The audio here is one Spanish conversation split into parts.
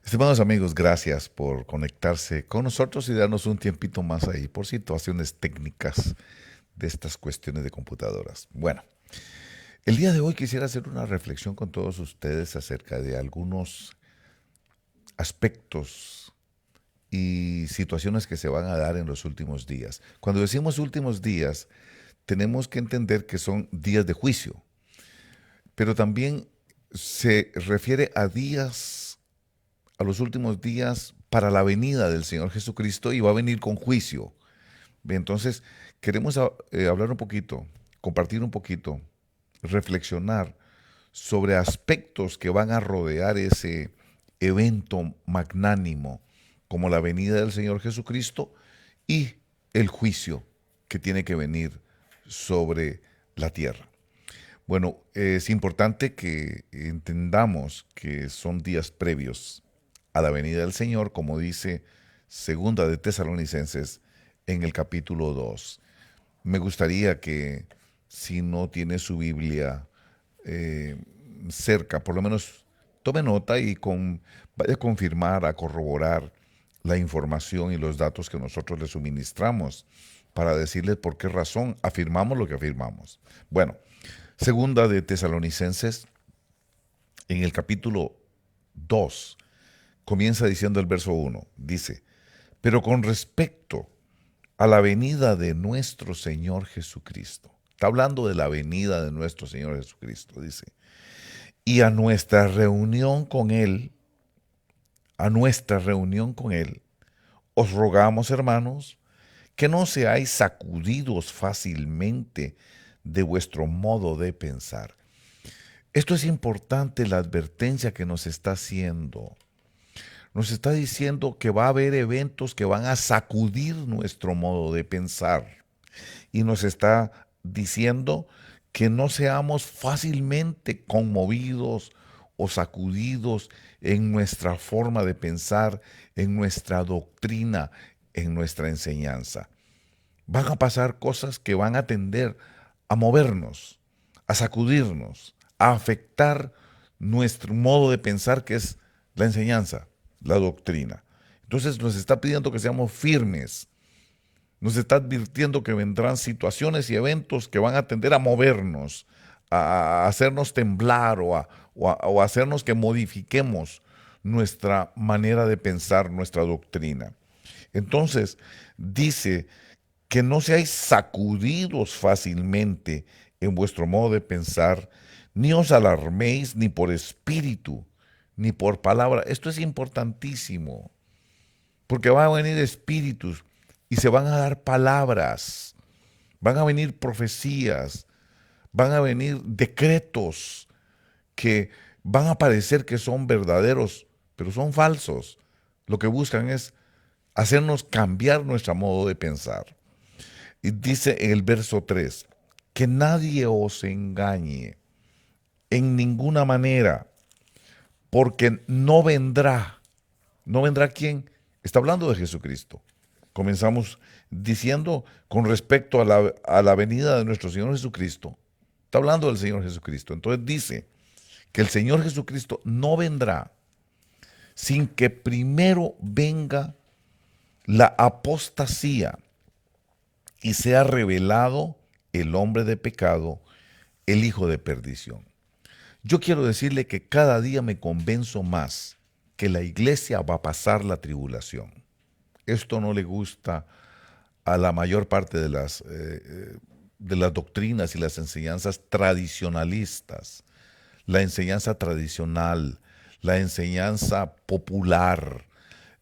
Estimados amigos, gracias por conectarse con nosotros y darnos un tiempito más ahí por situaciones técnicas de estas cuestiones de computadoras. Bueno, el día de hoy quisiera hacer una reflexión con todos ustedes acerca de algunos aspectos y situaciones que se van a dar en los últimos días. Cuando decimos últimos días, tenemos que entender que son días de juicio, pero también se refiere a días, a los últimos días para la venida del Señor Jesucristo y va a venir con juicio. Bien, entonces, queremos hablar un poquito, compartir un poquito, reflexionar sobre aspectos que van a rodear ese evento magnánimo, como la venida del Señor Jesucristo y el juicio que tiene que venir sobre la tierra. Bueno, es importante que entendamos que son días previos a la venida del Señor, como dice Segunda de Tesalonicenses en el capítulo 2. Me gustaría que si no tiene su Biblia eh, cerca, por lo menos tome nota y vaya a confirmar, a corroborar la información y los datos que nosotros le suministramos para decirles por qué razón afirmamos lo que afirmamos. Bueno, Segunda de Tesalonicenses, en el capítulo 2, comienza diciendo el verso 1, dice, pero con respecto a la venida de nuestro Señor Jesucristo, está hablando de la venida de nuestro Señor Jesucristo, dice, y a nuestra reunión con Él, os rogamos, hermanos, que no seáis sacudidos fácilmente de vuestro modo de pensar. Esto es importante, la advertencia que nos está haciendo. Nos está diciendo que va a haber eventos que van a sacudir nuestro modo de pensar. Y nos está diciendo que no seamos fácilmente conmovidos o sacudidos en nuestra forma de pensar, en nuestra doctrina, en nuestra enseñanza. Van a pasar cosas que van a tender a movernos, a sacudirnos, a afectar nuestro modo de pensar, que es la enseñanza, la doctrina. Entonces nos está pidiendo que seamos firmes, nos está advirtiendo que vendrán situaciones y eventos que van a tender a movernos, a hacernos temblar o a hacernos que modifiquemos nuestra manera de pensar, nuestra doctrina. Entonces, dice que no seáis sacudidos fácilmente en vuestro modo de pensar, ni os alarméis ni por espíritu, ni por palabra. Esto es importantísimo, porque van a venir espíritus y se van a dar palabras, van a venir profecías, van a venir decretos que van a parecer que son verdaderos, pero son falsos. Lo que buscan es hacernos cambiar nuestro modo de pensar. Y dice en el verso 3, que nadie os engañe en ninguna manera, porque no vendrá quién, está hablando de Jesucristo. Comenzamos diciendo con respecto a la venida de nuestro Señor Jesucristo, está hablando del Señor Jesucristo. Entonces dice que el Señor Jesucristo no vendrá sin que primero venga la apostasía y sea revelado el hombre de pecado, el hijo de perdición. Yo quiero decirle que cada día me convenzo más que la iglesia va a pasar la tribulación. Esto no le gusta a la mayor parte de las doctrinas y las enseñanzas tradicionalistas. La enseñanza tradicional, la enseñanza popular,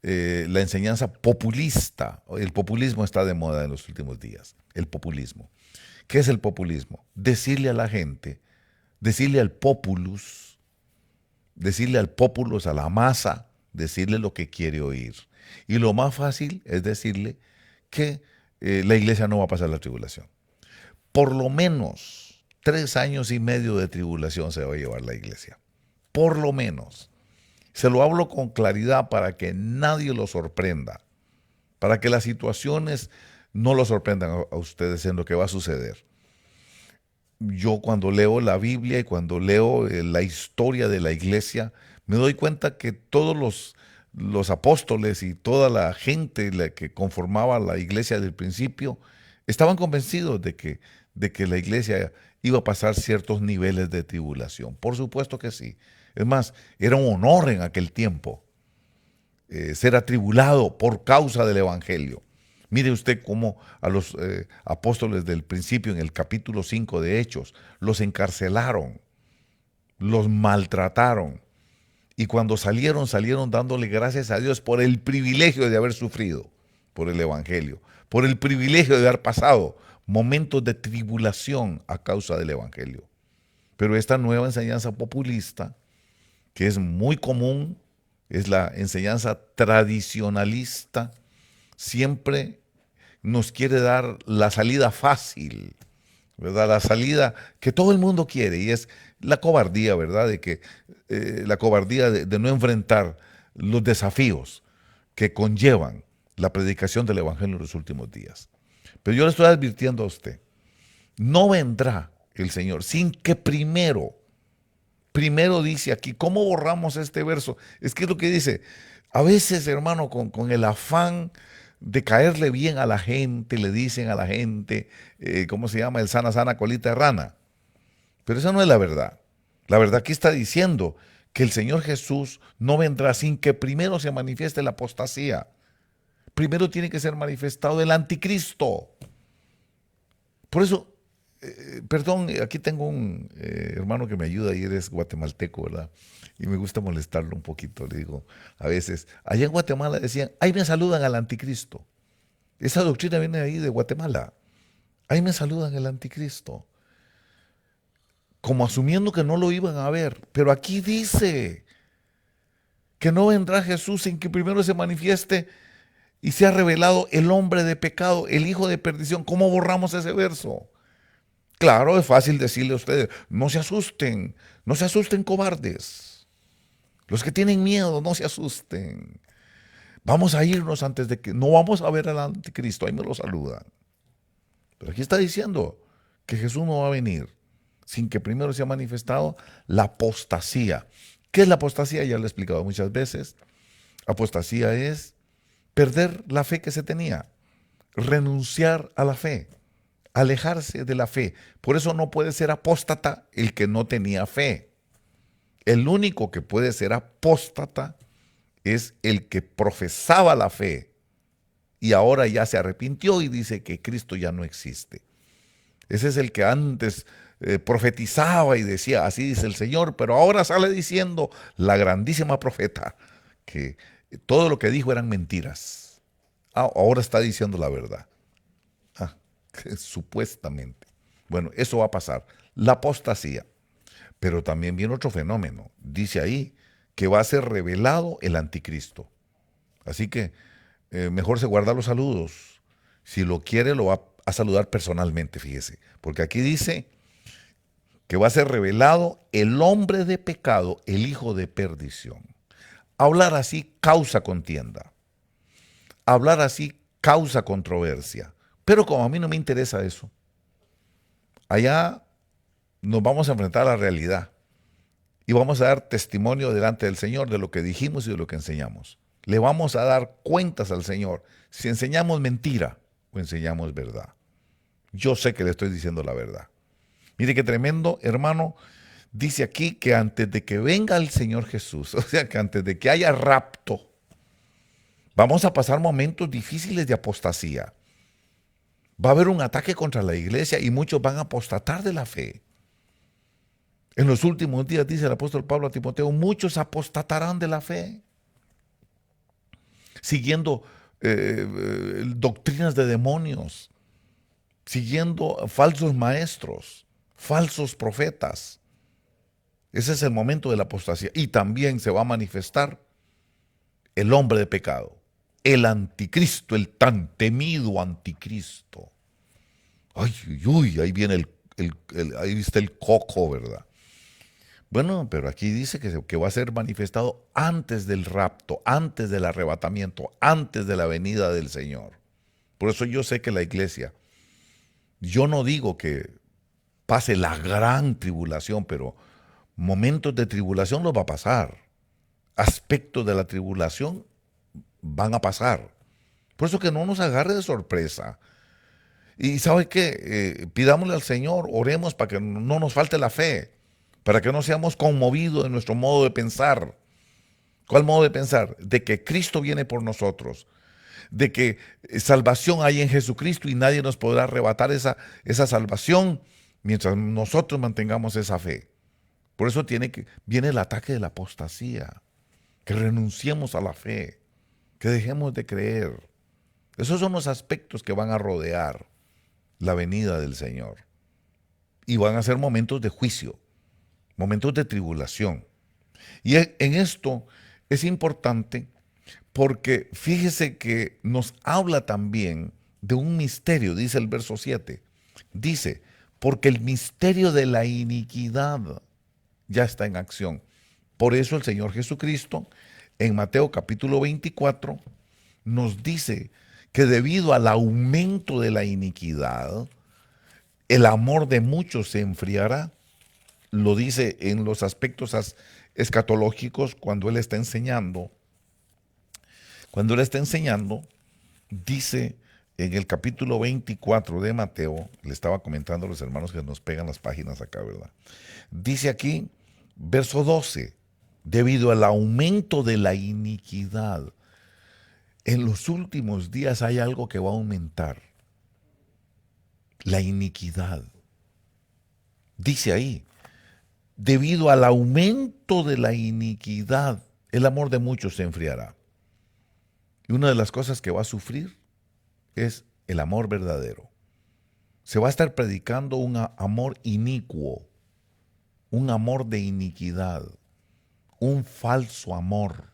la enseñanza populista. El populismo está de moda en los últimos días. El populismo. ¿Qué es el populismo? Decirle a la gente, decirle al populus, a la masa, decirle lo que quiere oír. Y lo más fácil es decirle que la iglesia no va a pasar la tribulación. Por lo menos 3 años y medio de tribulación se va a llevar la iglesia. Por lo menos. Se lo hablo con claridad para que nadie lo sorprenda, para que las situaciones no lo sorprendan a ustedes en lo que va a suceder. Yo cuando leo la Biblia y cuando leo la historia de la iglesia, me doy cuenta que todos los apóstoles y toda la gente que conformaba la iglesia del principio estaban convencidos de que la iglesia iba a pasar ciertos niveles de tribulación. Por supuesto que sí. Es más, era un honor en aquel tiempo ser atribulado por causa del evangelio. Mire usted cómo a los apóstoles del principio, en el capítulo 5 de Hechos, los encarcelaron, los maltrataron. Y cuando salieron dándole gracias a Dios por el privilegio de haber sufrido por el evangelio, por el privilegio de haber pasado momentos de tribulación a causa del evangelio. Pero esta nueva enseñanza populista, que es muy común, es la enseñanza tradicionalista, siempre nos quiere dar la salida fácil, ¿verdad? La salida que todo el mundo quiere, y es la cobardía, ¿verdad? La cobardía de no enfrentar los desafíos que conllevan la predicación del evangelio en los últimos días. Pero yo le estoy advirtiendo a usted, no vendrá el Señor sin que primero dice aquí, ¿cómo borramos este verso? Es que es lo que dice, a veces, hermano, con el afán de caerle bien a la gente, le dicen a la gente, ¿cómo se llama? El sana, sana, colita de rana. Pero esa no es la verdad. La verdad aquí está diciendo que el Señor Jesús no vendrá sin que primero se manifieste la apostasía. Primero tiene que ser manifestado el anticristo. Por eso, perdón, aquí tengo un hermano que me ayuda y él es guatemalteco, ¿verdad? Y me gusta molestarlo un poquito, le digo, a veces, allá en Guatemala decían, ahí me saludan al anticristo. Esa doctrina viene ahí de Guatemala. Ahí me saludan al anticristo. Como asumiendo que no lo iban a ver. Pero aquí dice que no vendrá Jesús sin que primero se manifieste y sea revelado el hombre de pecado, el hijo de perdición. ¿Cómo borramos ese verso? Claro, es fácil decirle a ustedes, no se asusten cobardes. Los que tienen miedo, no se asusten. Vamos a irnos antes de que, no vamos a ver al anticristo, ahí me lo saludan. Pero aquí está diciendo que Jesús no va a venir sin que primero se ha manifestado la apostasía. ¿Qué es la apostasía? Ya lo he explicado muchas veces. Apostasía es perder la fe que se tenía, renunciar a la fe, alejarse de la fe. Por eso no puede ser apóstata el que no tenía fe. El único que puede ser apóstata es el que profesaba la fe y ahora ya se arrepintió y dice que Cristo ya no existe. Ese es el que antes profetizaba y decía, así dice el Señor, pero ahora sale diciendo la grandísima profeta que todo lo que dijo eran mentiras. Ahora está diciendo la verdad. Supuestamente. Bueno, eso va a pasar. La apostasía. Pero también viene otro fenómeno. Dice ahí que va a ser revelado el anticristo. Así que mejor se guarda los saludos. Si lo quiere, lo va a saludar personalmente, fíjese. Porque aquí dice que va a ser revelado el hombre de pecado, el hijo de perdición. Hablar así causa contienda. Hablar así causa controversia. Pero como a mí no me interesa eso, allá nos vamos a enfrentar a la realidad y vamos a dar testimonio delante del Señor de lo que dijimos y de lo que enseñamos. Le vamos a dar cuentas al Señor si enseñamos mentira o enseñamos verdad. Yo sé que le estoy diciendo la verdad. Mire qué tremendo, hermano. Dice aquí que antes de que venga el Señor Jesús, o sea que antes de que haya rapto, vamos a pasar momentos difíciles de apostasía. Va a haber un ataque contra la iglesia y muchos van a apostatar de la fe. En los últimos días, dice el apóstol Pablo a Timoteo, muchos apostatarán de la fe, siguiendo doctrinas de demonios, siguiendo falsos maestros, falsos profetas. Ese es el momento de la apostasía. Y también se va a manifestar el hombre de pecado, el anticristo, el tan temido anticristo. Ay, uy, ahí viene ahí está el coco, ¿verdad? Bueno, pero aquí dice que va a ser manifestado antes del rapto, antes del arrebatamiento, antes de la venida del Señor. Por eso yo sé que la iglesia, yo no digo que pase la gran tribulación, pero momentos de tribulación los va a pasar. Aspectos de la tribulación van a pasar. Por eso que no nos agarre de sorpresa. Y ¿sabe qué? Pidámosle al Señor, oremos para que no nos falte la fe, para que no seamos conmovidos en nuestro modo de pensar. ¿Cuál modo de pensar? De que Cristo viene por nosotros, de que salvación hay en Jesucristo y nadie nos podrá arrebatar esa salvación mientras nosotros mantengamos esa fe. Por eso viene el ataque de la apostasía, que renunciemos a la fe, que dejemos de creer. Esos son los aspectos que van a rodear la venida del Señor. Y van a ser momentos de juicio, momentos de tribulación. Y en esto es importante porque fíjese que nos habla también de un misterio, dice el verso 7. Dice, porque el misterio de la iniquidad ya está en acción. Por eso el Señor Jesucristo en Mateo capítulo 24 nos dice que debido al aumento de la iniquidad, el amor de muchos se enfriará. Lo dice en los aspectos escatológicos cuando Él está enseñando. Cuando Él está enseñando, dice en el capítulo 24 de Mateo, le estaba comentando a los hermanos que nos pegan las páginas acá, ¿verdad? Dice aquí, verso 12, debido al aumento de la iniquidad, en los últimos días hay algo que va a aumentar. La iniquidad. Dice ahí, debido al aumento de la iniquidad, el amor de muchos se enfriará. Y una de las cosas que va a sufrir es el amor verdadero. Se va a estar predicando un amor inicuo, un amor de iniquidad, un falso amor.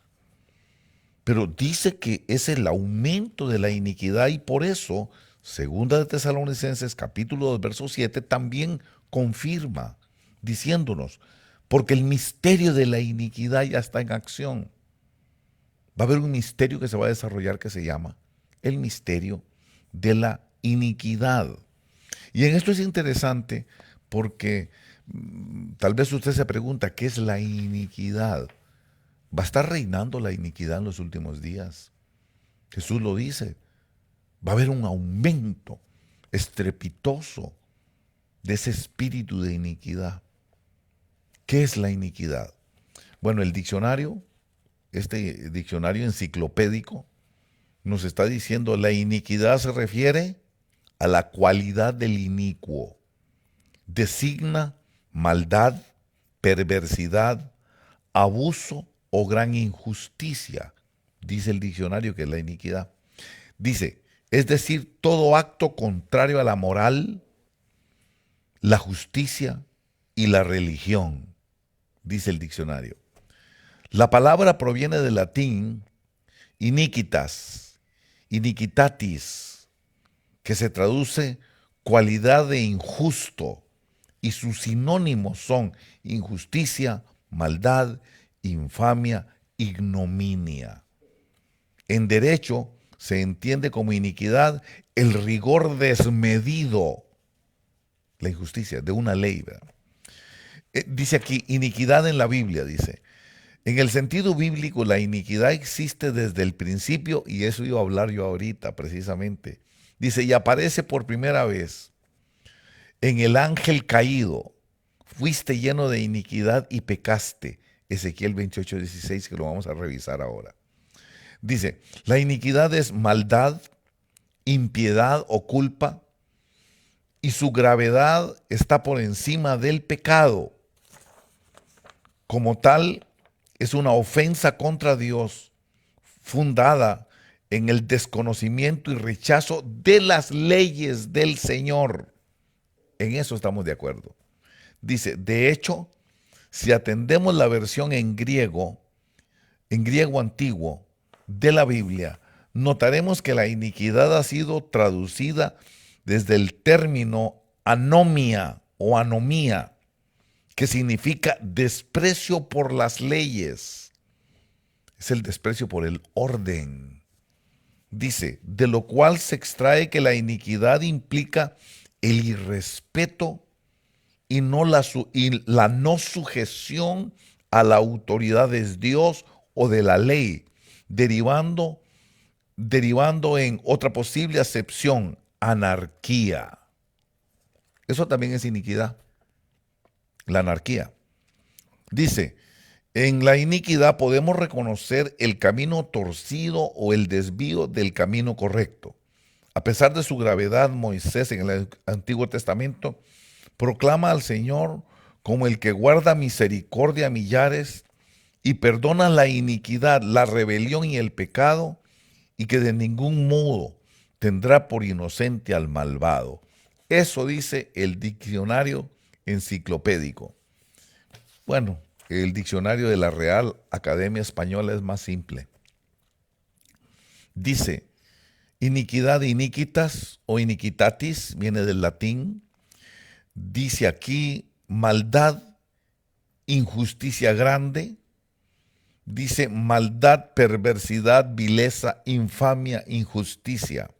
Pero dice que es el aumento de la iniquidad y por eso, segunda de Tesalonicenses capítulo 2, verso 7, también confirma, diciéndonos, porque el misterio de la iniquidad ya está en acción. Va a haber un misterio que se va a desarrollar que se llama el misterio de la iniquidad. Y en esto es interesante porque tal vez usted se pregunta, ¿qué es la iniquidad? Va a estar reinando la iniquidad en los últimos días. Jesús lo dice. Va a haber un aumento estrepitoso de ese espíritu de iniquidad. ¿Qué es la iniquidad? Bueno, el diccionario, este diccionario enciclopédico, nos está diciendo la iniquidad se refiere a la cualidad del inicuo. Designa maldad, perversidad, abuso o gran injusticia, dice el diccionario que es la iniquidad. Dice, es decir, todo acto contrario a la moral, la justicia y la religión, dice el diccionario. La palabra proviene del latín iniquitas, iniquitatis, que se traduce cualidad de injusto, y sus sinónimos son injusticia, maldad, infamia, ignominia. En derecho se entiende como iniquidad el rigor desmedido, la injusticia de una ley, ¿verdad? Dice aquí, iniquidad en la Biblia, dice. En el sentido bíblico, la iniquidad existe desde el principio, y eso iba a hablar yo ahorita precisamente. Dice, y aparece por primera vez en el ángel caído. Fuiste lleno de iniquidad y pecaste. Ezequiel 28:16, que lo vamos a revisar ahora. Dice, la iniquidad es maldad, impiedad o culpa, y su gravedad está por encima del pecado. Como tal, es una ofensa contra Dios, fundada en el desconocimiento y rechazo de las leyes del Señor. En eso estamos de acuerdo. Dice, de hecho, si atendemos la versión en griego antiguo de la Biblia, notaremos que la iniquidad ha sido traducida desde el término anomia o anomía, que significa desprecio por las leyes. Es el desprecio por el orden. Dice, de lo cual se extrae que la iniquidad implica el irrespeto y la no sujeción a la autoridad de Dios o de la ley, derivando derivando en otra posible acepción, anarquía. Eso también es iniquidad, la anarquía. Dice, en la iniquidad podemos reconocer el camino torcido o el desvío del camino correcto. A pesar de su gravedad, Moisés en el Antiguo Testamento proclama al Señor como el que guarda misericordia a millares y perdona la iniquidad, la rebelión y el pecado, y que de ningún modo tendrá por inocente al malvado. Eso dice el diccionario enciclopédico. Bueno, el diccionario de la Real Academia Española es más simple. Dice, iniquidad, iniquitas o iniquitatis, viene del latín. Dice aquí, maldad, injusticia grande. Dice maldad, perversidad, vileza, infamia, injusticia.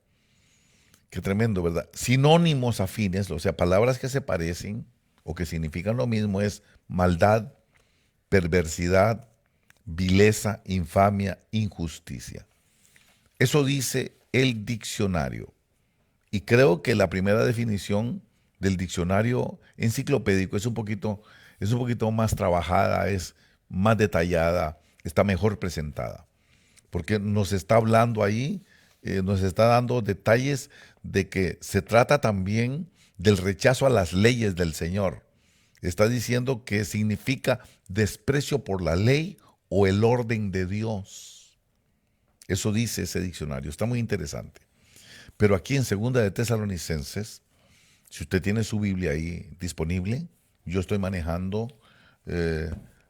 Qué tremendo, ¿verdad? Sinónimos afines, o sea, palabras que se parecen o que significan lo mismo es maldad, perversidad, vileza, infamia, injusticia. Eso dice el diccionario. Y creo que la primera definición del diccionario enciclopédico es un poquito más trabajada, es más detallada, está mejor presentada. Porque nos está hablando ahí, nos está dando detalles de que se trata también del rechazo a las leyes del Señor. Está diciendo que significa desprecio por la ley o el orden de Dios. Eso dice ese diccionario, está muy interesante. Pero aquí en Segunda de Tesalonicenses, si usted tiene su Biblia ahí disponible, yo estoy manejando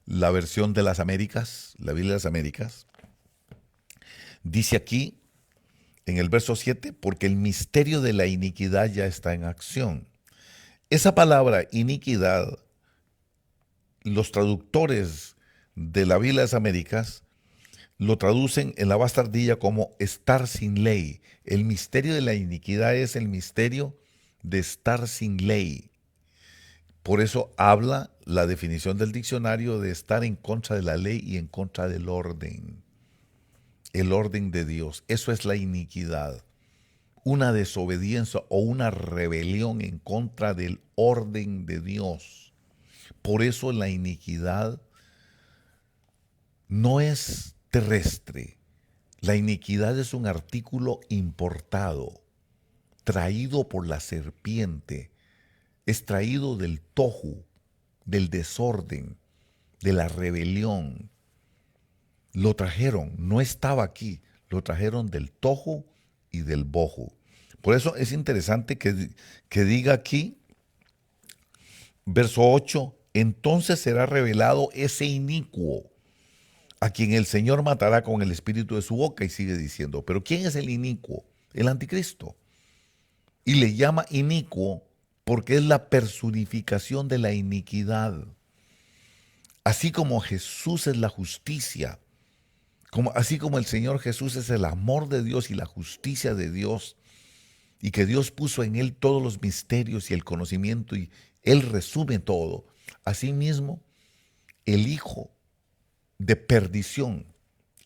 la versión de las Américas, la Biblia de las Américas. Dice aquí en el verso 7, porque el misterio de la iniquidad ya está en acción. Esa palabra iniquidad, los traductores de la Biblia de las Américas lo traducen en la bastardilla como estar sin ley. El misterio de la iniquidad es el misterio de estar sin ley. Por eso habla la definición del diccionario de estar en contra de la ley y en contra del orden. El orden de Dios. Eso es la iniquidad. Una desobediencia o una rebelión en contra del orden de Dios. Por eso la iniquidad no es terrestre. La iniquidad es un artículo importado, traído por la serpiente, extraído del tohu, del desorden, de la rebelión. Lo trajeron, no estaba aquí, lo trajeron del tohu y del bohu. Por eso es interesante que diga aquí, verso 8, entonces será revelado ese inicuo, a quien el Señor matará con el espíritu de su boca, y sigue diciendo, pero ¿quién es el inicuo? El anticristo. Y le llama inicuo porque es la personificación de la iniquidad. Así como Jesús es la justicia, así como el Señor Jesús es el amor de Dios y la justicia de Dios, y que Dios puso en él todos los misterios y el conocimiento, y él resume todo. Asimismo, el Hijo de perdición,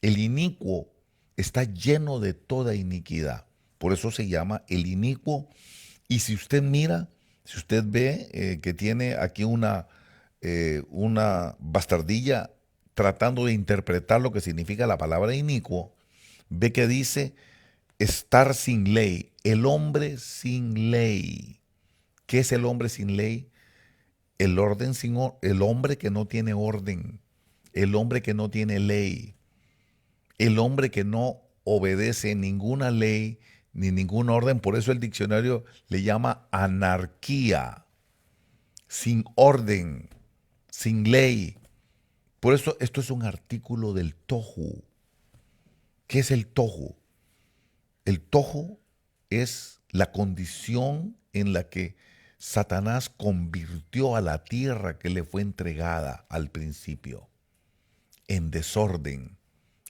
el inicuo, está lleno de toda iniquidad. Por eso se llama el inicuo. Y si usted mira, si usted ve que tiene aquí una bastardilla tratando de interpretar lo que significa la palabra inicuo, ve que dice estar sin ley, el hombre sin ley. ¿Qué es el hombre sin ley? El hombre que no tiene orden, el hombre que no tiene ley, el hombre que no obedece ninguna ley ni ningún orden. Por eso el diccionario le llama anarquía, sin orden, sin ley. Por eso esto es un artículo del tohu. ¿Qué es el tohu? El tohu es la condición en la que Satanás convirtió a la tierra que le fue entregada al principio, en desorden,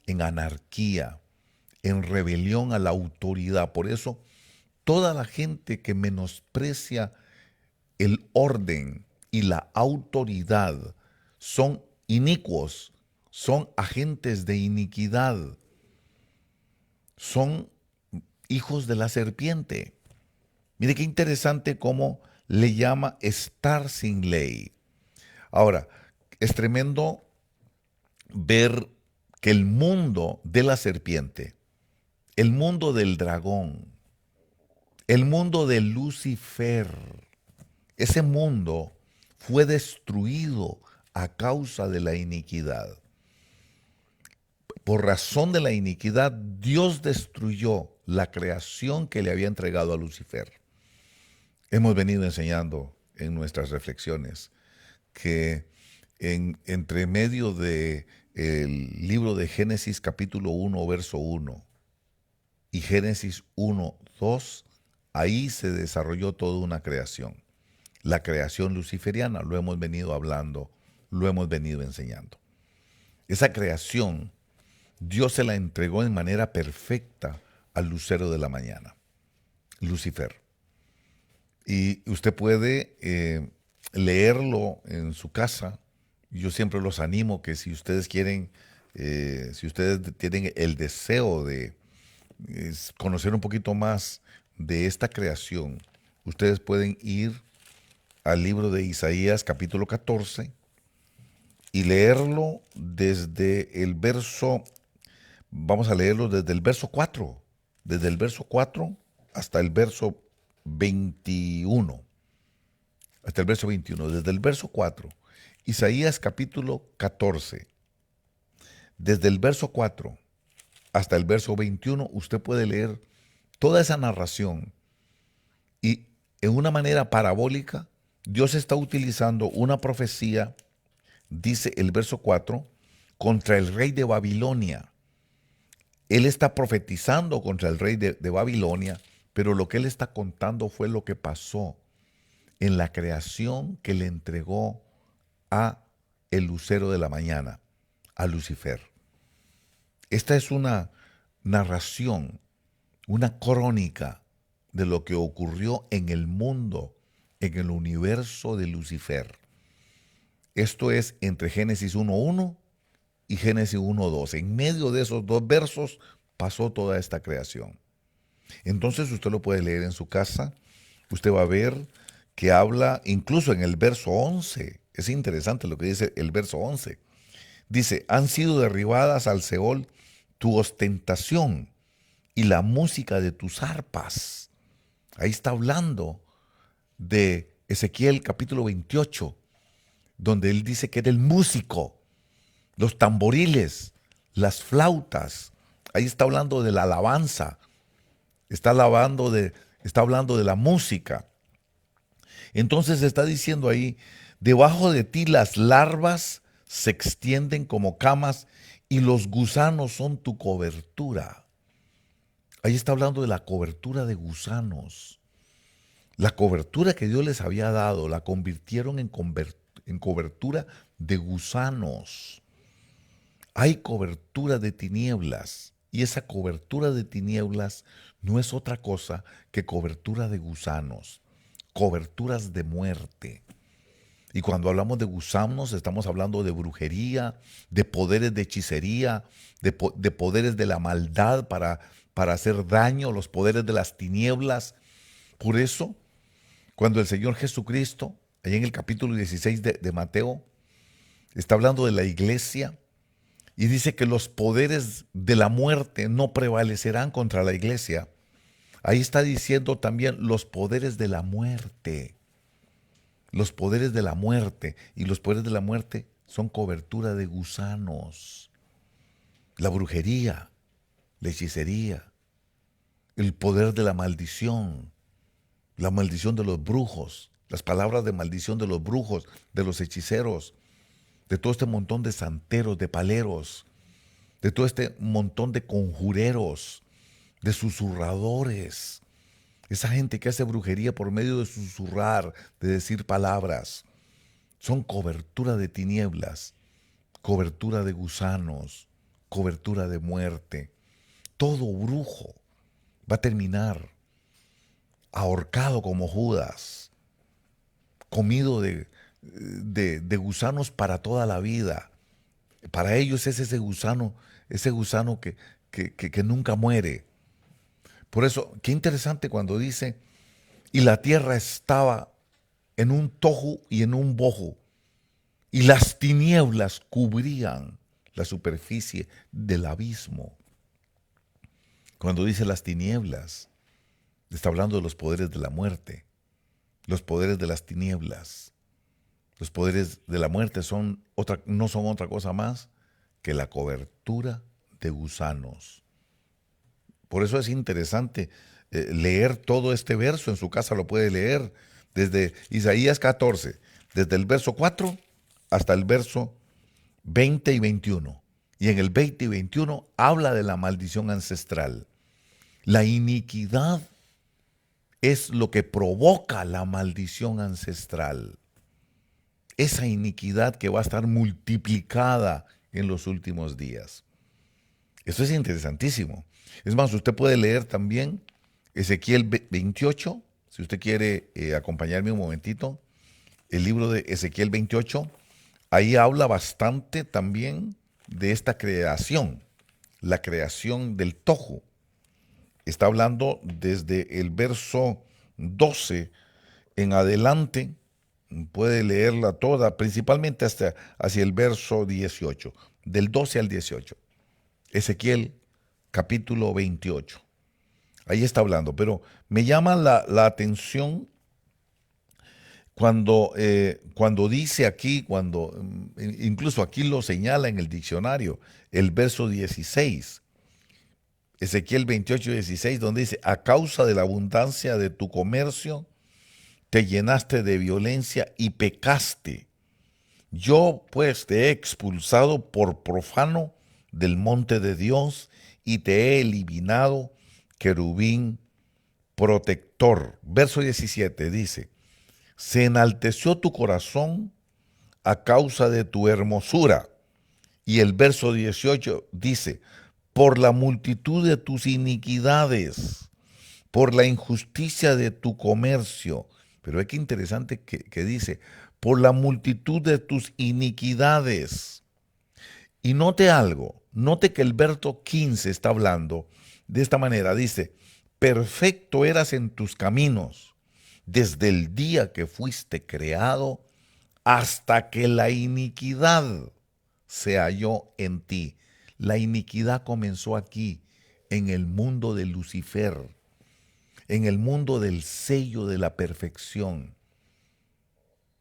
en anarquía, en rebelión a la autoridad. Por eso, toda la gente que menosprecia el orden y la autoridad son inicuos, son agentes de iniquidad. son hijos de la serpiente. Mire qué interesante cómo le llama estar sin ley. Ahora, es tremendo ver que el mundo de la serpiente, el mundo del dragón, el mundo de Lucifer, ese mundo fue destruido a causa de la iniquidad. Por razón de la iniquidad, Dios destruyó la creación que le había entregado a Lucifer. Hemos venido enseñando en nuestras reflexiones que entre medio de el libro de Génesis capítulo 1, verso 1 y Génesis 1, 2, ahí se desarrolló toda una creación. La creación luciferiana, lo hemos venido hablando, lo hemos venido enseñando. Esa creación, Dios se la entregó en manera perfecta al lucero de la mañana, Lucifer. Y usted puede leerlo en su casa. Yo siempre los animo que si ustedes quieren, si ustedes tienen el deseo de conocer un poquito más de esta creación, ustedes pueden ir al libro de Isaías capítulo 14 y leerlo desde el verso, vamos a leerlo desde el verso 4, desde el verso 4 hasta el verso 21, hasta el verso 21, desde el verso 4, Isaías capítulo 14, desde el verso 4 hasta el verso 21, usted puede leer toda esa narración y en una manera parabólica, Dios está utilizando una profecía, dice el verso 4, contra el rey de Babilonia. Él está profetizando contra el rey de Babilonia, pero lo que él está contando fue lo que pasó en la creación que le entregó a el lucero de la mañana, a Lucifer. Esta es una narración, una crónica de lo que ocurrió en el mundo, en el universo de Lucifer. Esto es entre Génesis 1.1 y Génesis 1.2. En medio de esos dos versos pasó toda esta creación. Entonces usted lo puede leer en su casa. Usted va a ver que habla incluso en el verso 11. Es interesante lo que dice el verso 11. Dice, han sido derribadas al Seol tu ostentación y la música de tus arpas. Ahí está hablando de Ezequiel capítulo 28, donde él dice que era el músico, los tamboriles, las flautas. Ahí está hablando de la alabanza, está hablando de la música. Entonces está diciendo ahí, debajo de ti las larvas se extienden como camas y los gusanos son tu cobertura. Ahí está hablando de la cobertura de gusanos. La cobertura que Dios les había dado la convirtieron en cobertura de gusanos. Hay cobertura de tinieblas y esa cobertura de tinieblas no es otra cosa que cobertura de gusanos, coberturas de muerte. Y cuando hablamos de gusanos estamos hablando de brujería, de poderes de hechicería, de poderes de la maldad para hacer daño, los poderes de las tinieblas. Por eso, cuando el Señor Jesucristo, allá en el capítulo 16 de Mateo, está hablando de la iglesia y dice que los poderes de la muerte no prevalecerán contra la iglesia. Ahí está diciendo también los poderes de la muerte. Los poderes de la muerte. Y los poderes de la muerte son cobertura de gusanos. La brujería, la hechicería, el poder de la maldición de los brujos, las palabras de maldición de los brujos, de los hechiceros, de todo este montón de santeros, de paleros, de todo este montón de conjureros, de susurradores, esa gente que hace brujería por medio de susurrar, de decir palabras, son cobertura de tinieblas, cobertura de gusanos, cobertura de muerte. Todo brujo va a terminar ahorcado como Judas, comido de gusanos para toda la vida. Para ellos es ese gusano que nunca muere. Por eso, qué interesante cuando dice, y la tierra estaba en un tohu y en un bohu, y las tinieblas cubrían la superficie del abismo. Cuando dice las tinieblas, está hablando de los poderes de la muerte, los poderes de las tinieblas. Los poderes de la muerte no son otra cosa más que la cobertura de gusanos. Por eso es interesante leer todo este verso. En su casa lo puede leer desde Isaías 14, desde el verso 4 hasta el verso 20 y 21. Y en el 20 y 21 habla de la maldición ancestral. La iniquidad es lo que provoca la maldición ancestral. Esa iniquidad que va a estar multiplicada en los últimos días. Esto es interesantísimo. Es más, usted puede leer también Ezequiel 28, si usted quiere acompañarme un momentito, el libro de Ezequiel 28, ahí habla bastante también de esta creación, la creación del tohu. Está hablando desde el verso 12 en adelante, puede leerla toda, principalmente hasta hacia el verso 18, del 12 al 18. Ezequiel capítulo 28. Ahí está hablando, pero me llama la atención cuando dice aquí, incluso aquí lo señala en el diccionario, el verso 16, Ezequiel 28, 16, donde dice, a causa de la abundancia de tu comercio, te llenaste de violencia y pecaste. Yo pues te he expulsado por profano del monte de Dios y te he eliminado, querubín protector. Verso 17 dice, se enalteció tu corazón a causa de tu hermosura. Y el verso 18 dice, por la multitud de tus iniquidades, por la injusticia de tu comercio. Pero es que interesante que dice, por la multitud de tus iniquidades. Y note que el verso 15 está hablando de esta manera, dice, perfecto eras en tus caminos, desde el día que fuiste creado, hasta que la iniquidad se halló en ti. La iniquidad comenzó aquí, en el mundo de Lucifer, en el mundo del sello de la perfección.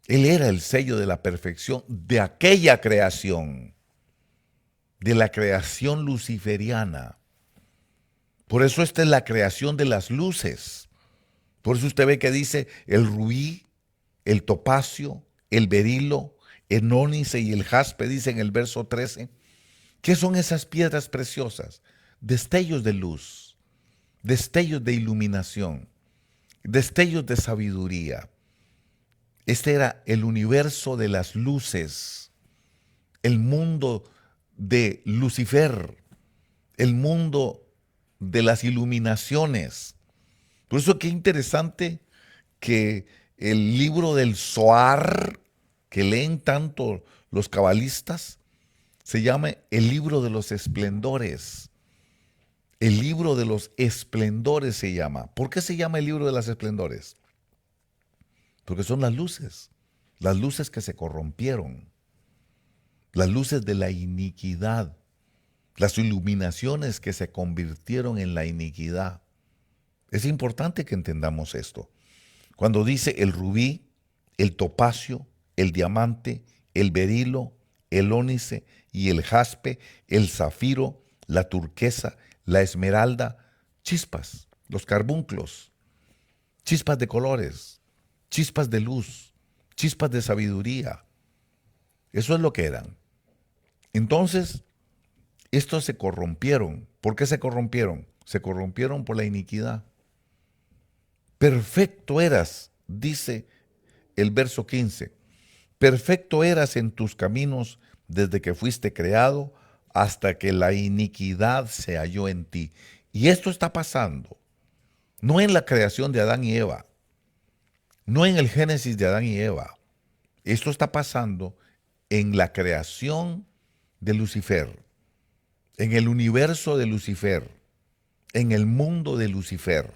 Él era el sello de la perfección de aquella creación, de la creación luciferiana. Por eso esta es la creación de las luces. Por eso usted ve que dice el rubí, el topacio, el berilo, el ónice y el jaspe, dice en el verso 13. ¿Qué son esas piedras preciosas? Destellos de luz, destellos de iluminación, destellos de sabiduría. Este era el universo de las luces, el mundo de Lucifer, el mundo de las iluminaciones. Por eso qué interesante que el libro del Zohar, que leen tanto los cabalistas, se llama el libro de los esplendores. El libro de los esplendores se llama. ¿Por qué se llama el libro de los esplendores? Porque son las luces que se corrompieron, las luces de la iniquidad, las iluminaciones que se convirtieron en la iniquidad. Es importante que entendamos esto. Cuando dice el rubí, el topacio, el diamante, el berilo, el ónice y el jaspe, el zafiro, la turquesa, la esmeralda, chispas, los carbunclos, chispas de colores, chispas de luz, chispas de sabiduría. Eso es lo que eran. Entonces, estos se corrompieron. ¿Por qué se corrompieron? Se corrompieron por la iniquidad. Perfecto eras, dice el verso 15. Perfecto eras en tus caminos desde que fuiste creado hasta que la iniquidad se halló en ti. Y esto está pasando, no en la creación de Adán y Eva, no en el génesis de Adán y Eva. Esto está pasando en la creación de Lucifer, en el universo de Lucifer, en el mundo de Lucifer.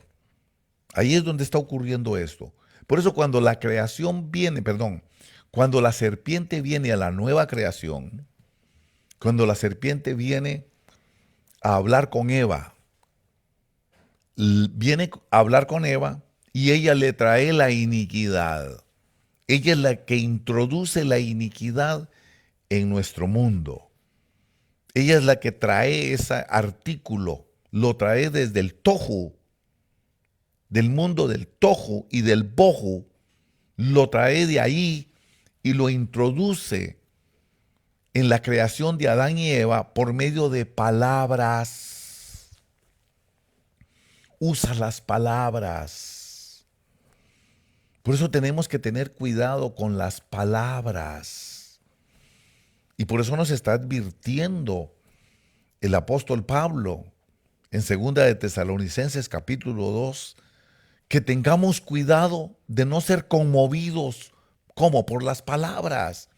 Ahí es donde está ocurriendo esto. Por eso cuando la creación viene, perdón, cuando la serpiente viene a la nueva creación, cuando la serpiente viene a hablar con Eva, viene a hablar con Eva y ella le trae la iniquidad. Ella es la que introduce la iniquidad en nuestro mundo. Ella es la que trae ese artículo, lo trae desde el tohu, del mundo del tohu y del bohu, lo trae de ahí y lo introduce en la creación de Adán y Eva por medio de palabras. Usa las palabras. Por eso tenemos que tener cuidado con las palabras. Y por eso nos está advirtiendo el apóstol Pablo en 2 de Tesalonicenses capítulo 2, que tengamos cuidado de no ser conmovidos como por las palabras.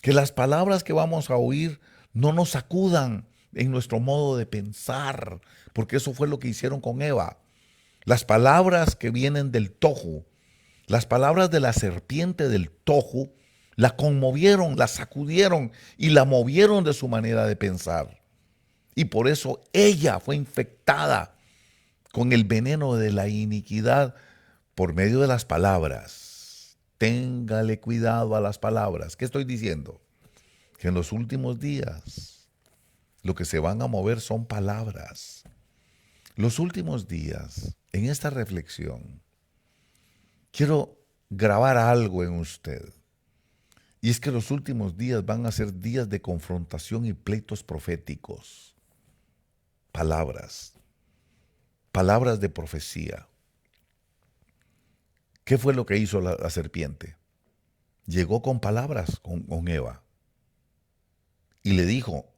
Que las palabras que vamos a oír no nos sacudan en nuestro modo de pensar, porque eso fue lo que hicieron con Eva. Las palabras que vienen del tohu, las palabras de la serpiente del tohu, la conmovieron, la sacudieron y la movieron de su manera de pensar. Y por eso ella fue infectada con el veneno de la iniquidad por medio de las palabras. Téngale cuidado a las palabras. ¿Qué estoy diciendo? Que en los últimos días lo que se van a mover son palabras. Los últimos días, en esta reflexión, quiero grabar algo en usted. Y es que los últimos días van a ser días de confrontación y pleitos proféticos. Palabras. Palabras de profecía. ¿Qué fue lo que hizo la serpiente? Llegó con palabras con Eva. Y le dijo,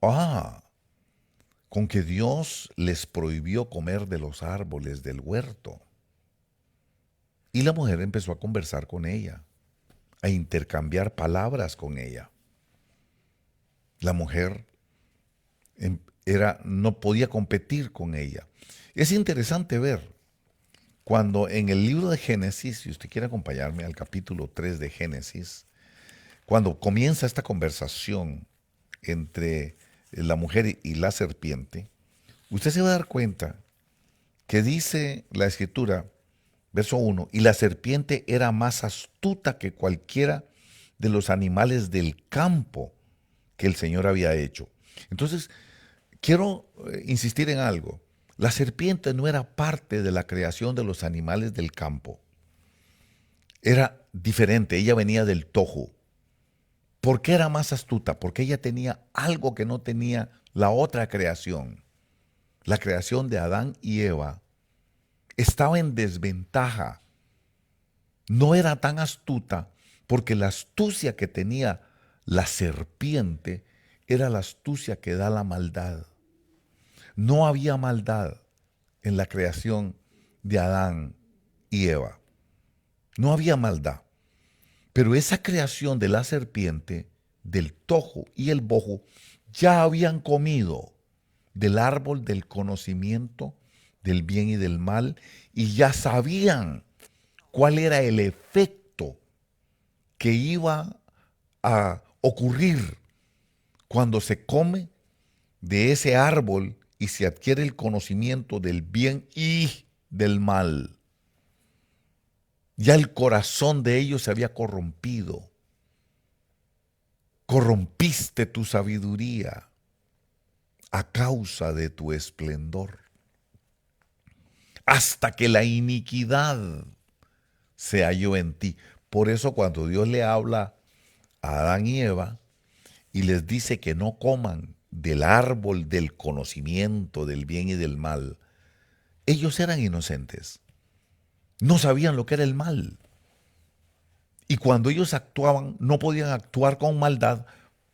con que Dios les prohibió comer de los árboles del huerto. Y la mujer empezó a conversar con ella, a intercambiar palabras con ella. La mujer no podía competir con ella. Es interesante ver cuando en el libro de Génesis, si usted quiere acompañarme al capítulo 3 de Génesis, cuando comienza esta conversación entre la mujer y la serpiente, usted se va a dar cuenta que dice la escritura, verso 1, y la serpiente era más astuta que cualquiera de los animales del campo que el Señor había hecho. Entonces, quiero insistir en algo. La serpiente no era parte de la creación de los animales del campo. Era diferente, ella venía del tohu. ¿Por qué era más astuta? Porque ella tenía algo que no tenía la otra creación. La creación de Adán y Eva estaba en desventaja. No era tan astuta porque la astucia que tenía la serpiente era la astucia que da la maldad. No había maldad en la creación de Adán y Eva. No había maldad. Pero esa creación de la serpiente, del tohu y el bohu, ya habían comido del árbol del conocimiento del bien y del mal y ya sabían cuál era el efecto que iba a ocurrir cuando se come de ese árbol y se adquiere el conocimiento del bien y del mal. Ya el corazón de ellos se había corrompido. Corrompiste tu sabiduría a causa de tu esplendor, hasta que la iniquidad se halló en ti. Por eso cuando Dios le habla a Adán y Eva y les dice que no coman del árbol del conocimiento del bien y del mal, ellos eran inocentes. No sabían lo que era el mal. Y cuando ellos actuaban, no podían actuar con maldad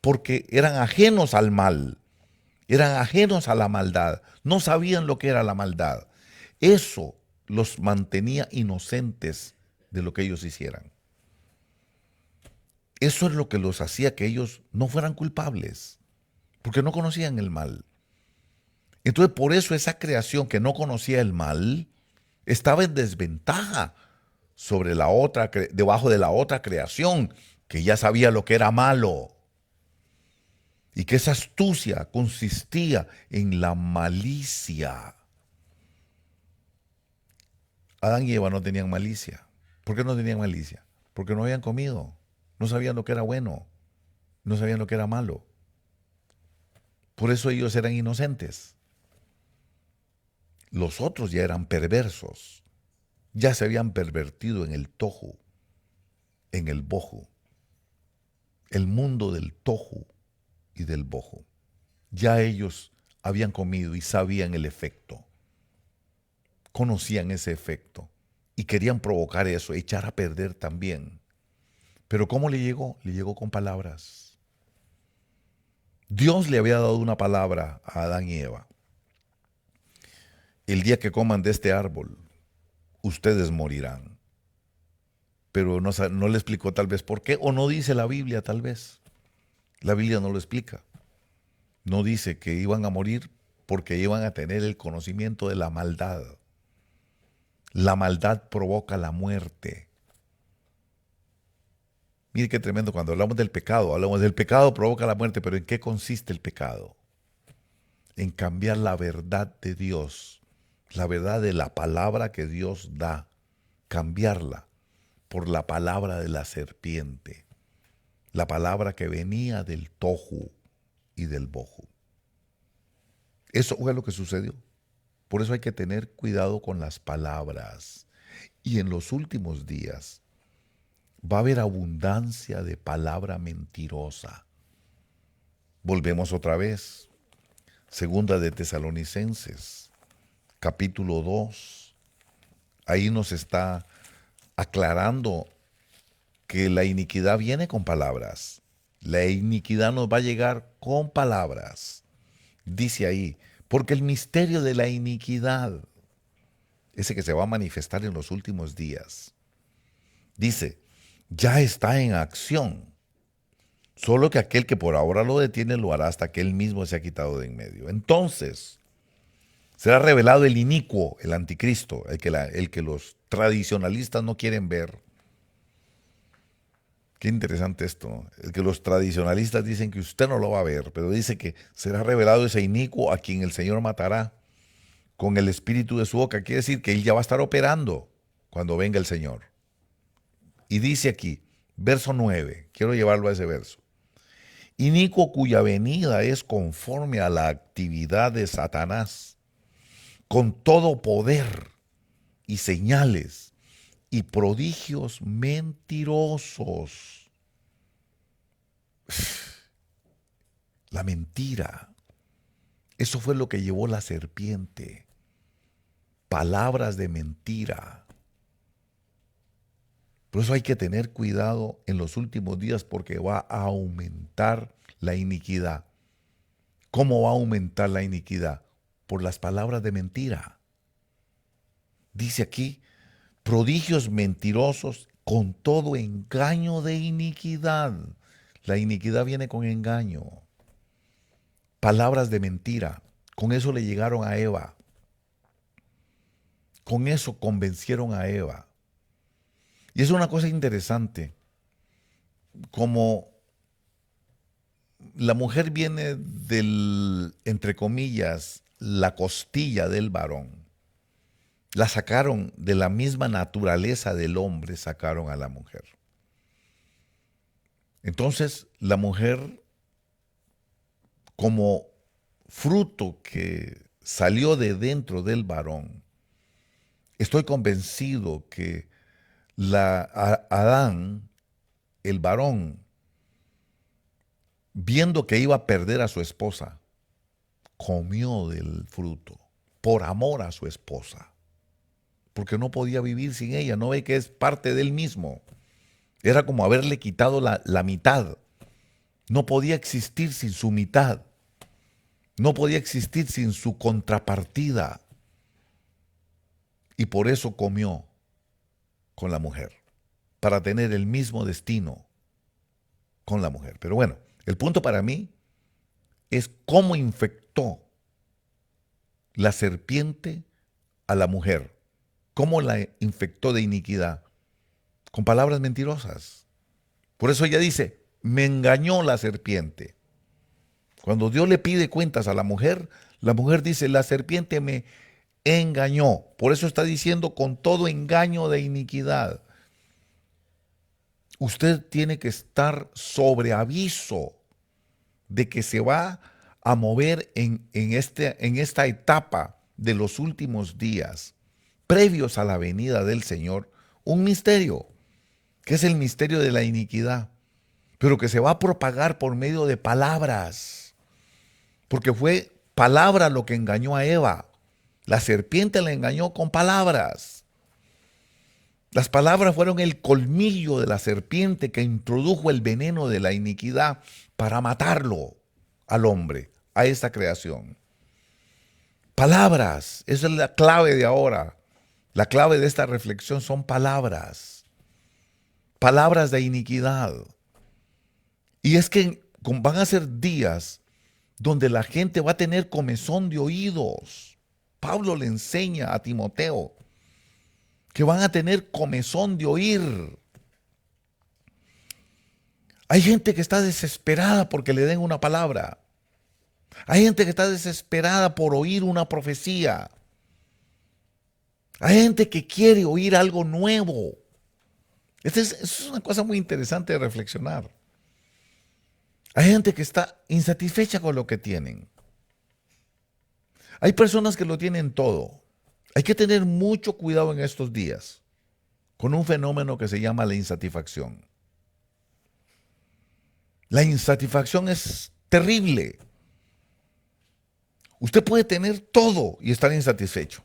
porque eran ajenos al mal. Eran ajenos a la maldad. No sabían lo que era la maldad. Eso los mantenía inocentes de lo que ellos hicieran. Eso es lo que los hacía que ellos no fueran culpables, porque no conocían el mal. Entonces, por eso esa creación que no conocía el mal estaba en desventaja sobre la otra, debajo de la otra creación que ya sabía lo que era malo. Y que esa astucia consistía en la malicia. Adán y Eva no tenían malicia. ¿Por qué no tenían malicia? Porque no habían comido. No sabían lo que era bueno. No sabían lo que era malo. Por eso ellos eran inocentes. Los otros ya eran perversos. Ya se habían pervertido en el tohu, en el bohu. El mundo del tohu y del bohu. Ya ellos habían comido y sabían el efecto. Conocían ese efecto y querían provocar eso, echar a perder también. Pero ¿cómo le llegó? Le llegó con palabras. Dios le había dado una palabra a Adán y Eva. El día que coman de este árbol, ustedes morirán. Pero no le explicó tal vez por qué, o no dice la Biblia tal vez. La Biblia no lo explica. No dice que iban a morir porque iban a tener el conocimiento de la maldad. La maldad provoca la muerte. Mire qué tremendo, cuando hablamos del pecado provoca la muerte, pero ¿en qué consiste el pecado? En cambiar la verdad de Dios, la verdad de la palabra que Dios da, cambiarla por la palabra de la serpiente, la palabra que venía del tohu y del bohu. Eso fue lo que sucedió. Por eso hay que tener cuidado con las palabras. Y en los últimos días va a haber abundancia de palabra mentirosa. Volvemos otra vez. Segunda de Tesalonicenses, capítulo 2. Ahí nos está aclarando que la iniquidad viene con palabras. La iniquidad nos va a llegar con palabras. Dice ahí, porque el misterio de la iniquidad, ese que se va a manifestar en los últimos días, dice, ya está en acción. Solo que aquel que por ahora lo detiene lo hará hasta que él mismo se ha quitado de en medio. Entonces, será revelado el inicuo, el anticristo, el que los tradicionalistas no quieren ver. Qué interesante esto. El que los tradicionalistas dicen que usted no lo va a ver, pero dice que será revelado ese inicuo a quien el Señor matará con el espíritu de su boca. Quiere decir que él ya va a estar operando cuando venga el Señor. Y dice aquí, verso 9, quiero llevarlo a ese verso. Inicuo cuya venida es conforme a la actividad de Satanás, con todo poder y señales y prodigios mentirosos. La mentira. Eso fue lo que llevó la serpiente. Palabras de mentira. Por eso hay que tener cuidado en los últimos días porque va a aumentar la iniquidad. ¿Cómo va a aumentar la iniquidad? Por las palabras de mentira. Dice aquí, prodigios mentirosos con todo engaño de iniquidad. La iniquidad viene con engaño. Palabras de mentira. Con eso le llegaron a Eva. Con eso convencieron a Eva. Y es una cosa interesante, como la mujer viene del, entre comillas, la costilla del varón. La sacaron de la misma naturaleza del hombre, sacaron a la mujer. Entonces, la mujer, como fruto que salió de dentro del varón, estoy convencido que Adán, el varón, viendo que iba a perder a su esposa, comió del fruto por amor a su esposa, porque no podía vivir sin ella, no ve que es parte de él mismo. Era como haberle quitado la mitad. No podía existir sin su mitad. No podía existir sin su contrapartida. Y por eso comió con la mujer, para tener el mismo destino con la mujer. Pero bueno, el punto para mí es cómo infectó la serpiente a la mujer? ¿Cómo la infectó de iniquidad? Con palabras mentirosas. Por eso ella dice, me engañó la serpiente. Cuando Dios le pide cuentas a la mujer dice, la serpiente me engañó. Por eso está diciendo con todo engaño de iniquidad. Usted tiene que estar sobre aviso de que se va a mover en esta etapa de los últimos días, previos a la venida del Señor, un misterio, que es el misterio de la iniquidad, pero que se va a propagar por medio de palabras, porque fue palabra lo que engañó a Eva. La serpiente la engañó con palabras. Las palabras fueron el colmillo de la serpiente que introdujo el veneno de la iniquidad para matarlo al hombre, a esta creación. Palabras, esa es la clave de ahora. La clave de esta reflexión son palabras. Palabras de iniquidad. Y es que van a ser días donde la gente va a tener comezón de oídos. Pablo le enseña a Timoteo que van a tener comezón de oír. Hay gente que está desesperada porque le den una palabra. Hay gente que está desesperada por oír una profecía. Hay gente que quiere oír algo nuevo. Eso es una cosa muy interesante de reflexionar. Hay gente que está insatisfecha con lo que tienen. Hay personas que lo tienen todo. Hay que tener mucho cuidado en estos días con un fenómeno que se llama la insatisfacción. La insatisfacción es terrible. Usted puede tener todo y estar insatisfecho.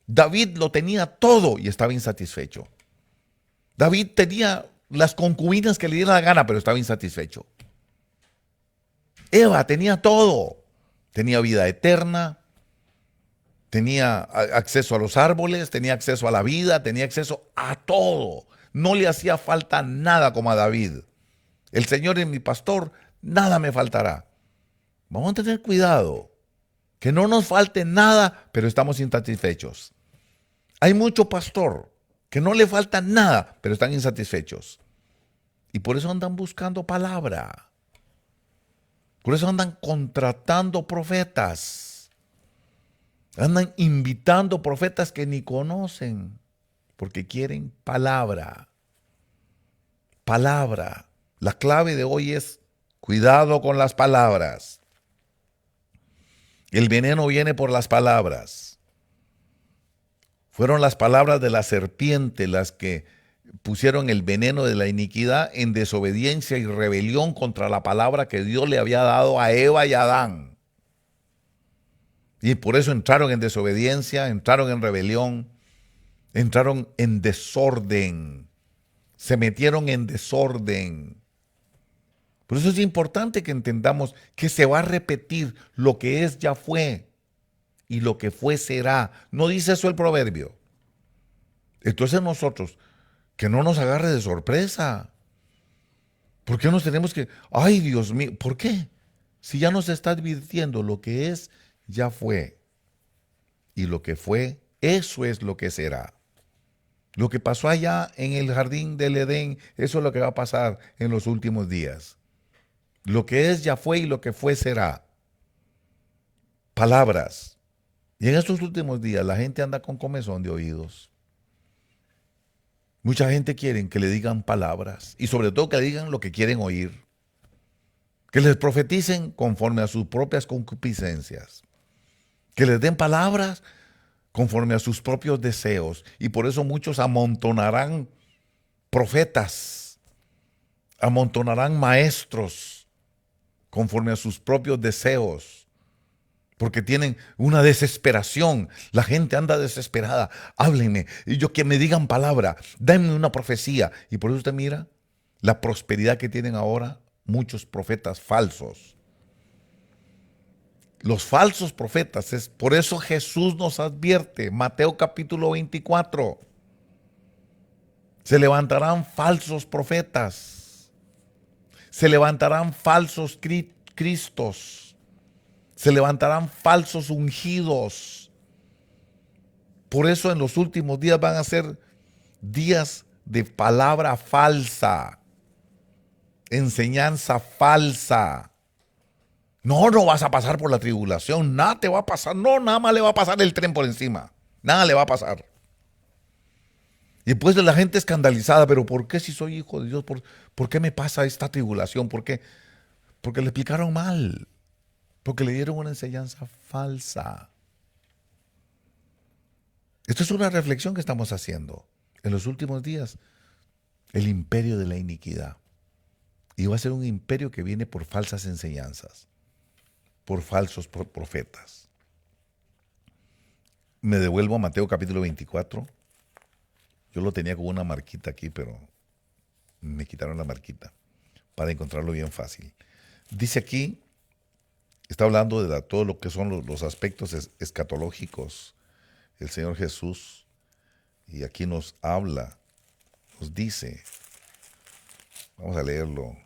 David lo tenía todo y estaba insatisfecho. David tenía las concubinas que le diera la gana, pero estaba insatisfecho. Eva tenía todo. Tenía vida eterna, tenía acceso a los árboles, tenía acceso a la vida, tenía acceso a todo. No le hacía falta nada como a David. El Señor es mi pastor, nada me faltará. Vamos a tener cuidado, que no nos falte nada, pero estamos insatisfechos. Hay mucho pastor que no le falta nada, pero están insatisfechos. Y por eso andan buscando palabra. Por eso andan contratando profetas. Andan invitando profetas que ni conocen, porque quieren palabra. Palabra. La clave de hoy es cuidado con las palabras. El veneno viene por las palabras. Fueron las palabras de la serpiente las que pusieron el veneno de la iniquidad en desobediencia y rebelión contra la palabra que Dios le había dado a Eva y a Adán. Y por eso entraron en desobediencia, entraron en rebelión, entraron en desorden, se metieron en desorden. Por eso es importante que entendamos que se va a repetir lo que es ya fue y lo que fue será. ¿No dice eso el proverbio? Entonces nosotros, que no nos agarre de sorpresa. ¿Por qué nos tenemos que, ay Dios mío, ¿por qué? Si ya nos está advirtiendo lo que es, ya fue. Y lo que fue, eso es lo que será. Lo que pasó allá en el jardín del Edén, eso es lo que va a pasar en los últimos días. Lo que es, ya fue y lo que fue, será. Palabras. Y en estos últimos días la gente anda con comezón de oídos. Mucha gente quiere que le digan palabras y sobre todo que le digan lo que quieren oír. Que les profeticen conforme a sus propias concupiscencias. Que les den palabras conforme a sus propios deseos. Y por eso muchos amontonarán profetas, amontonarán maestros conforme a sus propios deseos. Porque tienen una desesperación. La gente anda desesperada. Háblenme. Y yo que me digan palabra. Denme una profecía. Y por eso usted mira la prosperidad que tienen ahora muchos profetas falsos. Los falsos profetas. Es por eso Jesús nos advierte. Mateo capítulo 24. Se levantarán falsos profetas. Se levantarán falsos cristos. Se levantarán falsos ungidos. Por eso en los últimos días van a ser días de palabra falsa, enseñanza falsa. No, no vas a pasar por la tribulación, nada te va a pasar, no, nada más le va a pasar el tren por encima, nada le va a pasar. Y después de la gente escandalizada, pero ¿por qué si soy hijo de Dios? ¿Por qué me pasa esta tribulación? ¿Por qué? Porque le explicaron mal, porque le dieron una enseñanza falsa. Esto es una reflexión que estamos haciendo. En los últimos días, el imperio de la iniquidad. Y va a ser un imperio que viene por falsas enseñanzas, por falsos profetas. Me devuelvo a Mateo capítulo 24. Yo lo tenía con una marquita aquí, pero me quitaron la marquita para encontrarlo bien fácil. Dice aquí, está hablando de todo lo que son los aspectos escatológicos el Señor Jesús, y aquí nos habla, nos dice, vamos a leerlo,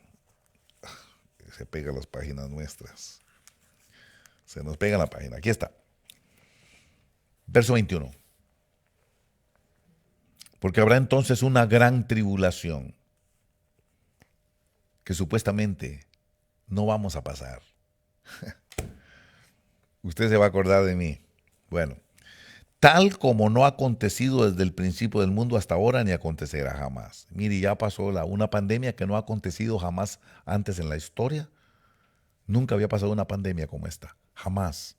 se pega a las páginas nuestras, se nos pega la página, aquí está, verso 21, porque habrá entonces una gran tribulación que supuestamente no vamos a pasar. Usted se va a acordar de mí. Bueno, tal como no ha acontecido desde el principio del mundo hasta ahora, ni acontecerá jamás. Mire, ya pasó una pandemia que no ha acontecido jamás antes en la historia. Nunca había pasado una pandemia como esta, jamás.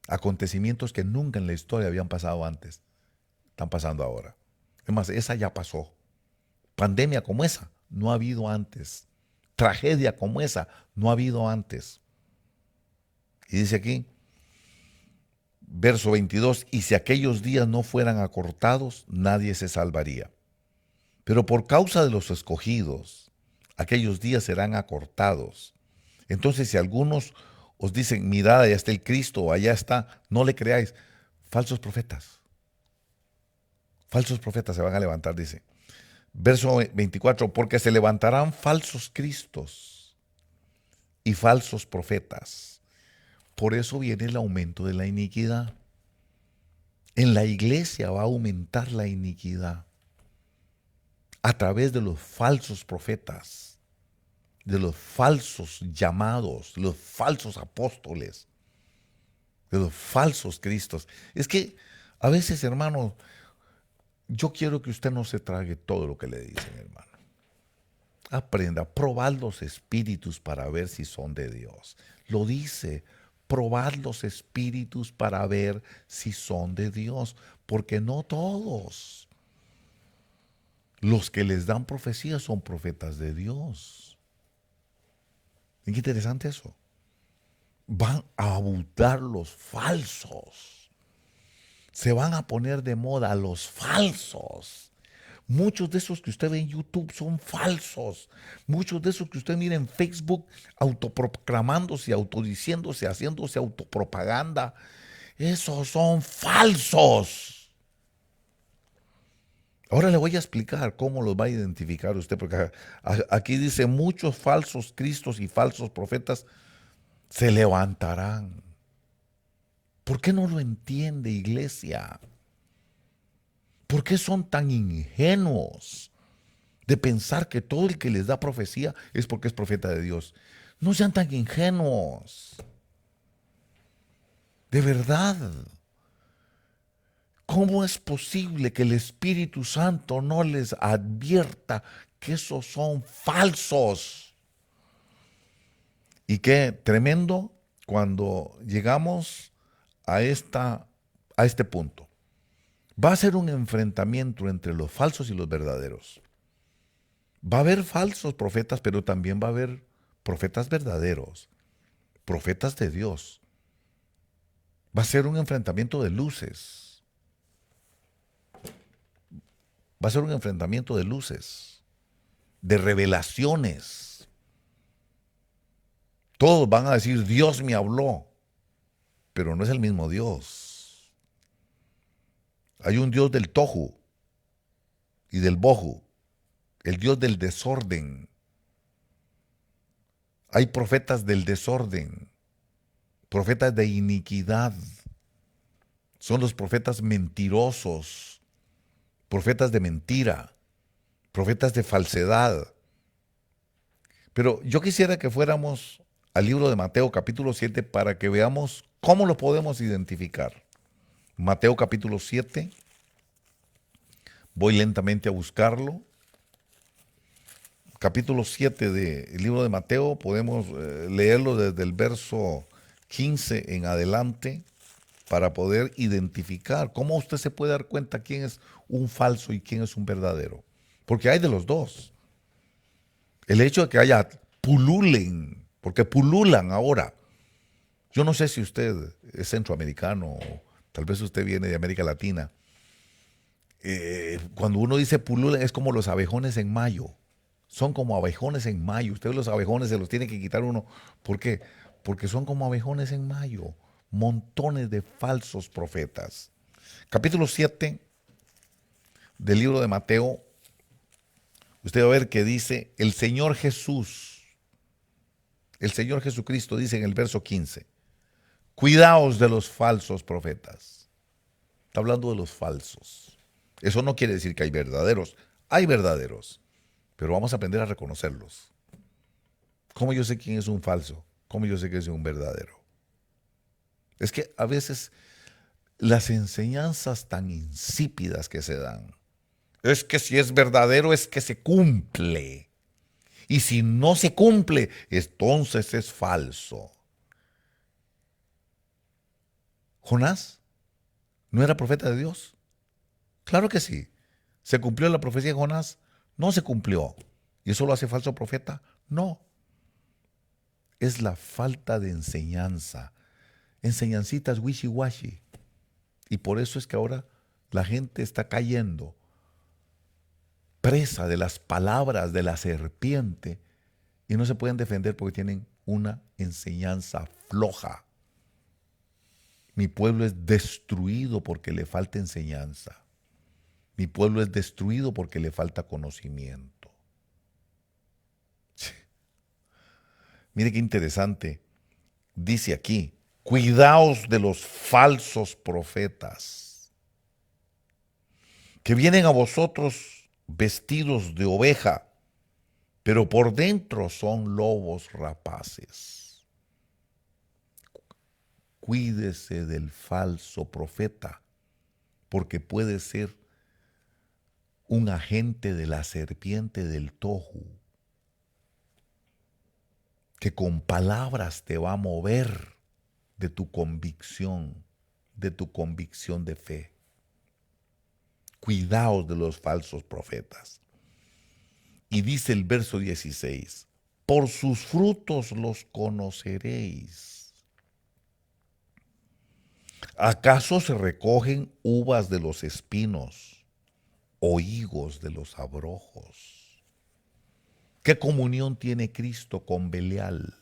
Acontecimientos que nunca en la historia habían pasado antes, están pasando ahora. Es más, esa ya pasó. Pandemia como esa, no ha habido antes. Tragedia como esa, no ha habido antes. Y dice aquí, verso 22, y si aquellos días no fueran acortados, nadie se salvaría. Pero por causa de los escogidos, aquellos días serán acortados. Entonces, si algunos os dicen, mirad, allá está el Cristo, o allá está, no le creáis. Falsos profetas se van a levantar, dice. Verso 24, porque se levantarán falsos cristos y falsos profetas. Por eso viene el aumento de la iniquidad. En la iglesia va a aumentar la iniquidad a través de los falsos profetas, de los falsos llamados, de los falsos apóstoles, de los falsos cristos. Es que a veces, hermano, yo quiero que usted no se trague todo lo que le dicen, hermano. Aprenda, probad los espíritus para ver si son de Dios. Lo dice, probad los espíritus para ver si son de Dios, porque no todos los que les dan profecía son profetas de Dios. ¿Y qué interesante eso? Van a abundar los falsos. Se van a poner de moda los falsos. Muchos de esos que usted ve en YouTube son falsos. Muchos de esos que usted mira en Facebook autoproclamándose, autodiciéndose, haciéndose autopropaganda, esos son falsos. Ahora le voy a explicar cómo los va a identificar usted, porque aquí dice muchos falsos cristos y falsos profetas se levantarán. ¿Por qué no lo entiende, iglesia? ¿Por qué son tan ingenuos de pensar que todo el que les da profecía es porque es profeta de Dios? No sean tan ingenuos. De verdad. ¿Cómo es posible que el Espíritu Santo no les advierta que esos son falsos? Y qué tremendo cuando llegamos a este punto. Va a ser un enfrentamiento entre los falsos y los verdaderos. Va a haber falsos profetas, pero también va a haber profetas verdaderos, profetas de Dios. Va a ser un enfrentamiento de luces. Va a ser un enfrentamiento de luces, de revelaciones. Todos van a decir, Dios me habló, pero no es el mismo Dios. Hay un Dios del tohu y del bohu, el Dios del desorden. Hay profetas del desorden. profetas de iniquidad, son los profetas mentirosos, profetas de mentira, profetas de falsedad. Pero yo quisiera que fuéramos al libro de Mateo capítulo 7 para que veamos cómo lo podemos identificar. Mateo capítulo 7, voy lentamente a buscarlo. Capítulo 7 del libro de Mateo, podemos leerlo desde el verso 15 en adelante para poder identificar cómo usted se puede dar cuenta quién es un falso y quién es un verdadero. Porque hay de los dos. El hecho de que haya pululen, porque pululan ahora. Yo no sé si usted es centroamericano o tal vez usted viene de América Latina. Cuando uno dice pululen es como los abejones en mayo. Son como abejones en mayo. Ustedes los abejones se los tiene que quitar uno. ¿Por qué? Porque son como abejones en mayo. Montones de falsos profetas. Capítulo 7 del libro de Mateo. Usted va a ver que dice, el Señor Jesucristo dice en el verso 15, cuidaos de los falsos profetas. Está hablando de los falsos. Eso no quiere decir que hay verdaderos. Hay verdaderos. Pero vamos a aprender a reconocerlos. ¿Cómo yo sé quién es un falso? ¿Cómo yo sé que es un verdadero? Es que a veces las enseñanzas tan insípidas que se dan, es que si es verdadero es que se cumple. Y si no se cumple, entonces es falso. ¿Jonás no era profeta de Dios? Claro que sí. ¿Se cumplió la profecía de Jonás? No se cumplió. ¿Y eso lo hace falso profeta? No. Es la falta de enseñanza. Enseñancitas wishy-washy. Y por eso es que ahora la gente está cayendo presa de las palabras de la serpiente y no se pueden defender porque tienen una enseñanza floja. Mi pueblo es destruido porque le falta enseñanza. Mi pueblo es destruido porque le falta conocimiento. Mire qué interesante. Dice aquí, cuidaos de los falsos profetas que vienen a vosotros vestidos de oveja, pero por dentro son lobos rapaces. Cuídese del falso profeta, porque puede ser un agente de la serpiente del tohu, que con palabras te va a mover de tu convicción de fe. Cuidaos de los falsos profetas. Y dice el verso 16, por sus frutos los conoceréis. ¿Acaso se recogen uvas de los espinos o higos de los abrojos? ¿Qué comunión tiene Cristo con Belial?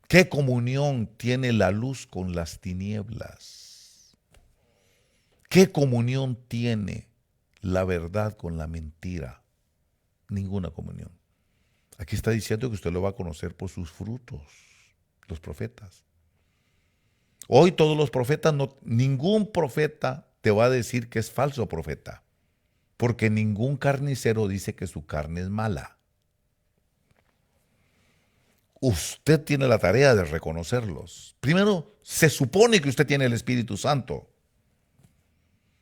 ¿Qué comunión tiene la luz con las tinieblas? ¿Qué comunión tiene la verdad con la mentira? Ninguna comunión. Aquí está diciendo que usted lo va a conocer por sus frutos, los profetas. Hoy todos los profetas, ningún profeta te va a decir que es falso profeta, porque ningún carnicero dice que su carne es mala. Usted tiene la tarea de reconocerlos. Primero, se supone que usted tiene el Espíritu Santo.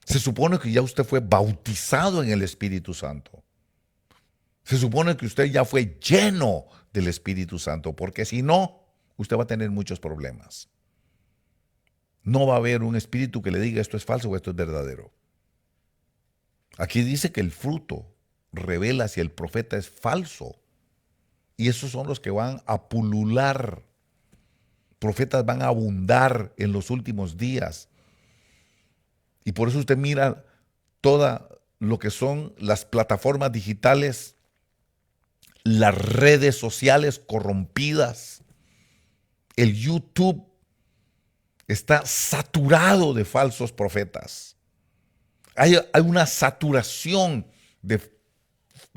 Se supone que ya usted fue bautizado en el Espíritu Santo. Se supone que usted ya fue lleno del Espíritu Santo, porque si no, usted va a tener muchos problemas. No va a haber un espíritu que le diga esto es falso o esto es verdadero. Aquí dice que el fruto revela si el profeta es falso. Y esos son los que van a pulular. Profetas van a abundar en los últimos días. Y por eso usted mira toda lo que son las plataformas digitales, las redes sociales corrompidas, el YouTube está saturado de falsos profetas. Hay una saturación de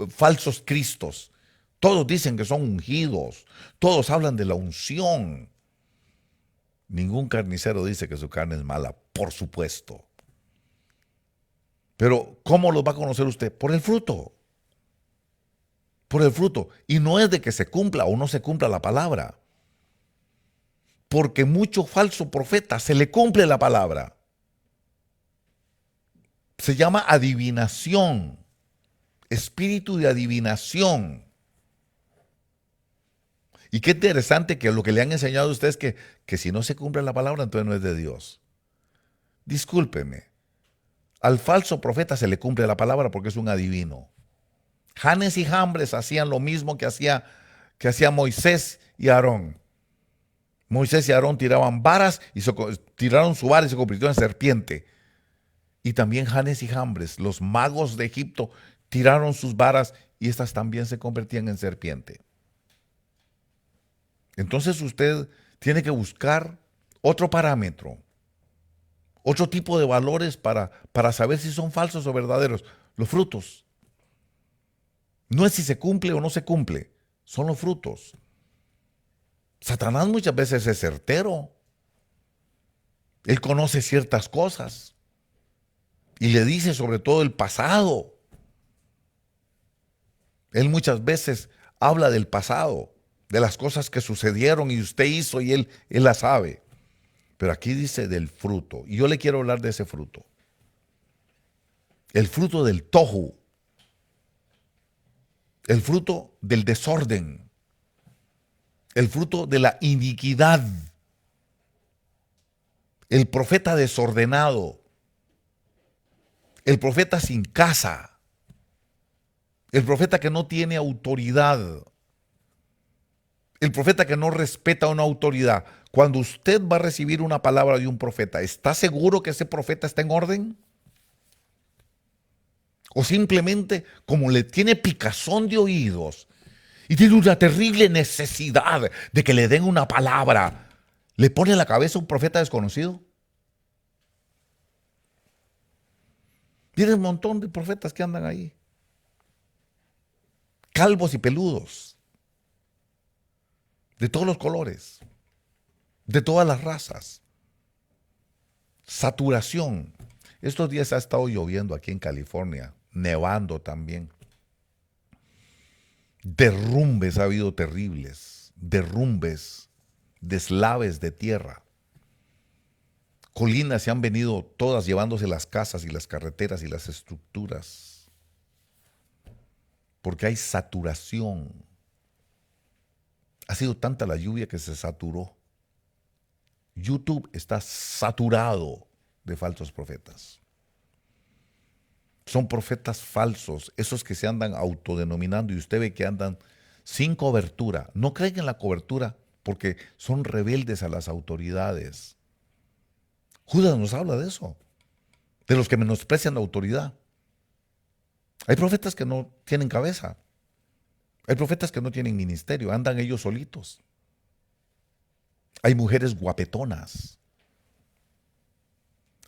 falsos cristos. Todos dicen que son ungidos. Todos hablan de la unción. Ningún carnicero dice que su carne es mala, por supuesto. Pero ¿cómo lo va a conocer usted? Por el fruto. Por el fruto. Y no es de que se cumpla o no se cumpla la palabra. Porque mucho falso profeta se le cumple la palabra. Se llama adivinación. Espíritu de adivinación. Y qué interesante que lo que le han enseñado a ustedes es que si no se cumple la palabra, entonces no es de Dios. Discúlpeme. Al falso profeta se le cumple la palabra porque es un adivino. Janes y Jambres hacían lo mismo que hacía Moisés y Aarón. Moisés y Aarón tiraban varas y tiraron su vara y se convirtió en serpiente. Y también Janes y Jambres, los magos de Egipto, tiraron sus varas y estas también se convertían en serpiente. Entonces usted tiene que buscar otro parámetro, otro tipo de valores para saber si son falsos o verdaderos. Los frutos. No es si se cumple o no se cumple, son los frutos. Satanás muchas veces es certero. Él conoce ciertas cosas y le dice sobre todo el pasado. Él muchas veces habla del pasado, de las cosas que sucedieron y usted hizo y él las sabe. Pero aquí dice del fruto, y yo le quiero hablar de ese fruto. El fruto del tohu, el fruto del desorden, el fruto de la iniquidad, el profeta desordenado, el profeta sin casa, el profeta que no tiene autoridad, el profeta que no respeta una autoridad. Cuando usted va a recibir una palabra de un profeta, ¿está seguro que ese profeta está en orden? O simplemente, como le tiene picazón de oídos y tiene una terrible necesidad de que le den una palabra, ¿le pone en la cabeza un profeta desconocido? Tiene un montón de profetas que andan ahí, calvos y peludos, de todos los colores, de todas las razas. Saturación. Estos días ha estado lloviendo aquí en California, nevando también. Derrumbes ha habido terribles, derrumbes, deslaves de tierra. Colinas se han venido todas llevándose las casas y las carreteras y las estructuras. Porque hay saturación. Ha sido tanta la lluvia que se saturó. YouTube está saturado de falsos profetas. Son profetas falsos, esos que se andan autodenominando y usted ve que andan sin cobertura. No creen en la cobertura porque son rebeldes a las autoridades. Judas nos habla de eso, de los que menosprecian la autoridad. Hay profetas que no tienen cabeza. Hay profetas que no tienen ministerio, andan ellos solitos. Hay mujeres guapetonas.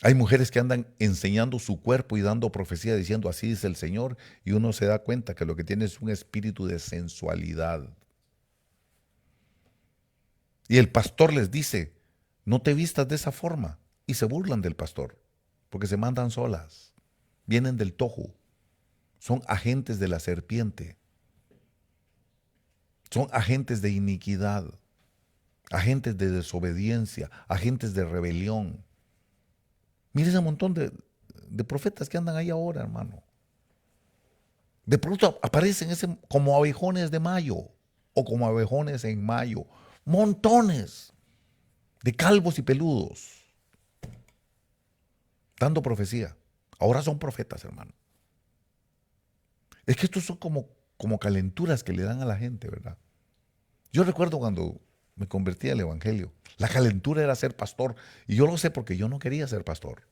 Hay mujeres que andan enseñando su cuerpo y dando profecía diciendo así dice el Señor y uno se da cuenta que lo que tiene es un espíritu de sensualidad. Y el pastor les dice, no te vistas de esa forma. Y se burlan del pastor porque se mandan solas. Vienen del tohu. Son agentes de la serpiente. Son agentes de iniquidad. Agentes de desobediencia. Agentes de rebelión. Mire ese montón de profetas que andan ahí ahora, hermano. De pronto aparecen como abejones de mayo o como abejones en mayo. Montones de calvos y peludos dando profecía. Ahora son profetas, hermano. Es que estos son como calenturas que le dan a la gente, ¿verdad? Yo recuerdo cuando me convertí al evangelio, la calentura era ser pastor y yo lo sé porque yo no quería ser pastor.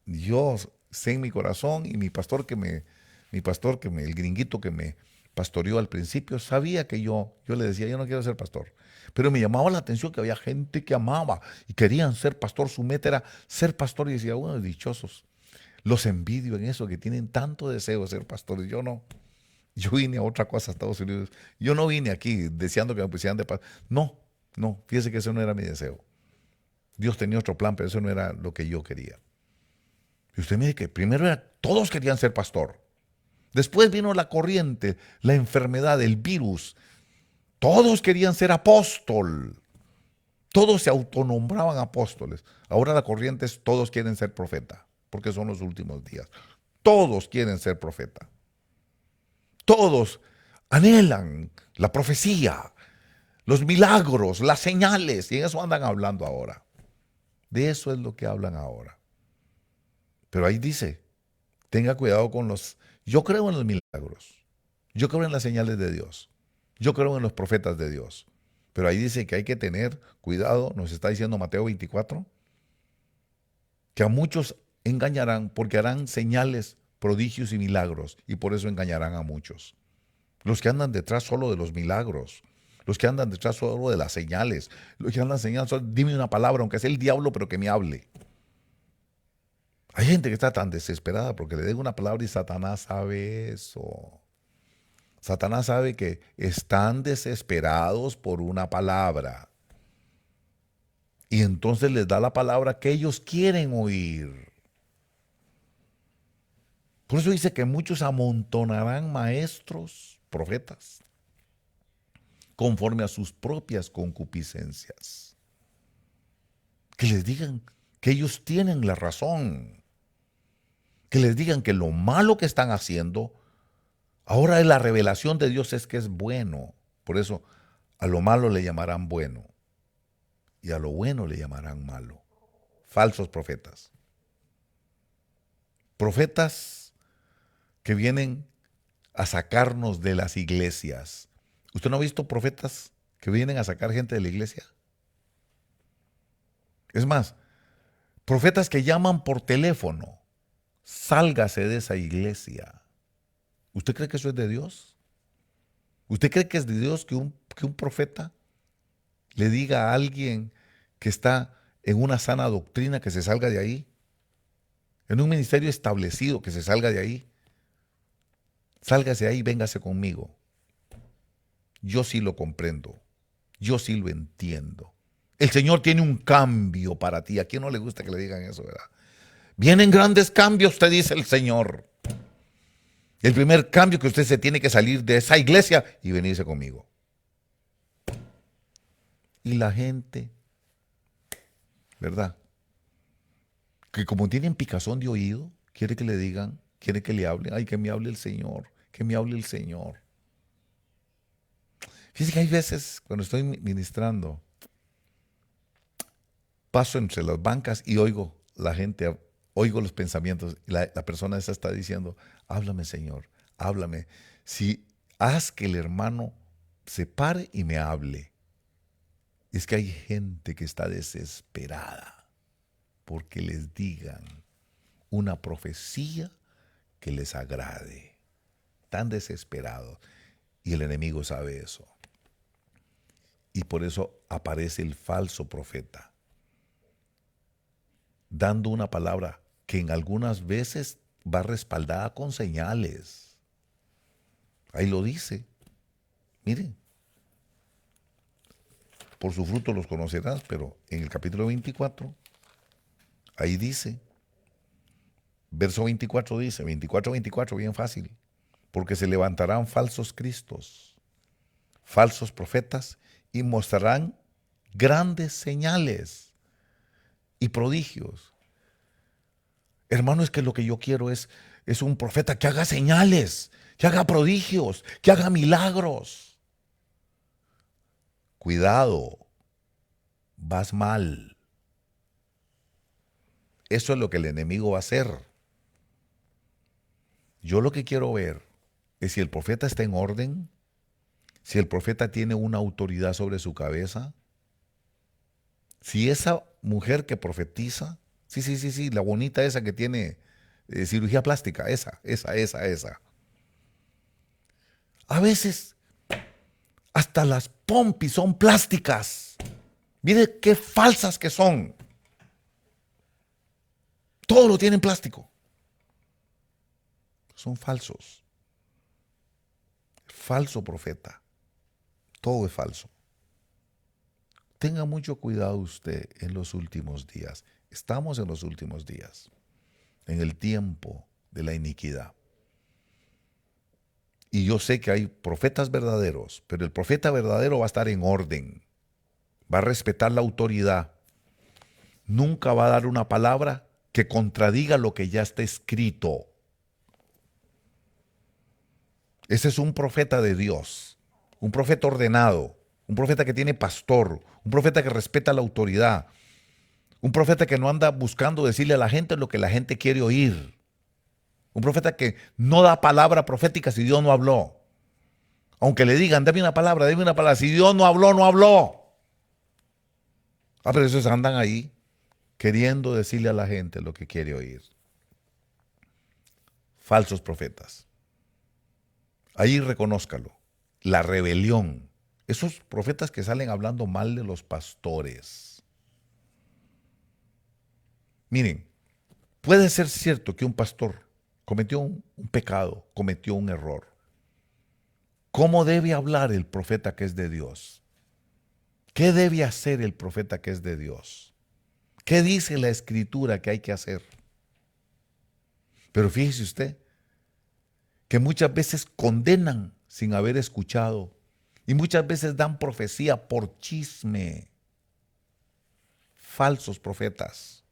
Yo sé en mi corazón y mi pastor el gringuito que me pastoreó al principio, sabía que yo le decía, yo no quiero ser pastor. Pero me llamaba la atención que había gente que amaba y querían ser pastor. Su meta era ser pastor y decía, bueno, dichosos. Los envidio en eso, que tienen tanto deseo de ser pastores. Yo no. Yo vine a otra cosa a Estados Unidos. Yo no vine aquí deseando que me pusieran de pastor. No, fíjese que ese no era mi deseo. Dios tenía otro plan, pero eso no era lo que yo quería. Y usted mire que primero todos querían ser pastor. Después vino la corriente, la enfermedad, el virus. Todos querían ser apóstol. Todos se autonombraban apóstoles. Ahora la corriente es todos quieren ser profeta, porque son los últimos días. Todos quieren ser profeta. Todos anhelan la profecía, los milagros, las señales, y en eso andan hablando ahora. De eso es lo que hablan ahora. Pero ahí dice, tenga cuidado con los... Yo creo en los milagros, yo creo en las señales de Dios, yo creo en los profetas de Dios. Pero ahí dice que hay que tener cuidado, nos está diciendo Mateo 24, que a muchos engañarán porque harán señales, prodigios y milagros, y por eso engañarán a muchos. Los que andan detrás solo de los milagros, los que andan detrás solo de las señales, los que andan señalando, dime una palabra, aunque sea el diablo, pero que me hable. Hay gente que está tan desesperada porque le den una palabra y Satanás sabe eso. Satanás sabe que están desesperados por una palabra. Y entonces les da la palabra que ellos quieren oír. Por eso dice que muchos amontonarán maestros, profetas, conforme a sus propias concupiscencias. Que les digan que ellos tienen la razón. Que les digan que lo malo que están haciendo, ahora es la revelación de Dios es que es bueno. Por eso a lo malo le llamarán bueno y a lo bueno le llamarán malo. Falsos profetas. Profetas que vienen a sacarnos de las iglesias. ¿Usted no ha visto profetas que vienen a sacar gente de la iglesia? Es más, profetas que llaman por teléfono. Sálgase de esa iglesia. ¿Usted cree que eso es de Dios? ¿Usted cree que es de Dios que un profeta le diga a alguien que está en una sana doctrina que se salga de ahí? En un ministerio establecido que se salga de ahí. Sálgase de ahí y véngase conmigo. Yo sí lo comprendo. Yo sí lo entiendo. El Señor tiene un cambio para ti. ¿A quién no le gusta que le digan eso, verdad? Vienen grandes cambios, te dice el Señor. El primer cambio que usted se tiene que salir de esa iglesia y venirse conmigo. Y la gente, ¿verdad? Que como tienen picazón de oído, quiere que le digan, quiere que le hablen. Ay, que me hable el Señor, que me hable el Señor. Fíjese que hay veces cuando estoy ministrando, paso entre las bancas y oigo la gente, oigo los pensamientos. Y la persona esa está diciendo, háblame Señor, háblame. Si haz que el hermano se pare y me hable. Es que hay gente que está desesperada porque les digan una profecía que les agrade. Tan desesperados. Y el enemigo sabe eso. Y por eso aparece el falso profeta, dando una palabra que en algunas veces va respaldada con señales. Ahí lo dice. Miren, por su fruto los conocerás, pero en el capítulo 24, ahí dice, verso 24 dice, 24, bien fácil, porque se levantarán falsos cristos, falsos profetas, y mostrarán grandes señales y prodigios. Hermano, es que lo que yo quiero es un profeta que haga señales, que haga prodigios, que haga milagros. Cuidado, vas mal. Eso es lo que el enemigo va a hacer. Yo lo que quiero ver es si el profeta está en orden, si el profeta tiene una autoridad sobre su cabeza, si esa mujer que profetiza, sí, la bonita esa que tiene cirugía plástica, esa. A veces hasta las pompis son plásticas. Mire qué falsas que son. Todo lo tienen plástico. Son falsos. Falso profeta. Todo es falso. Tenga mucho cuidado usted en los últimos días. Estamos en los últimos días, en el tiempo de la iniquidad. Y yo sé que hay profetas verdaderos, pero el profeta verdadero va a estar en orden, va a respetar la autoridad, nunca va a dar una palabra que contradiga lo que ya está escrito. Ese es un profeta de Dios, un profeta ordenado, un profeta que tiene pastor, un profeta que respeta la autoridad, un profeta que no anda buscando decirle a la gente lo que la gente quiere oír, un profeta que no da palabra profética si Dios no habló. Aunque le digan, dame una palabra, si Dios no habló, no habló. Pero esos andan ahí queriendo decirle a la gente lo que quiere oír. Falsos profetas. Ahí reconózcalo. La rebelión. Esos profetas que salen hablando mal de los pastores. Miren, puede ser cierto que un pastor cometió un pecado, cometió un error. ¿Cómo debe hablar el profeta que es de Dios? ¿Qué debe hacer el profeta que es de Dios? ¿Qué dice la Escritura que hay que hacer? Pero fíjese usted que muchas veces condenan sin haber escuchado y muchas veces dan profecía por chisme. Falsos profetas.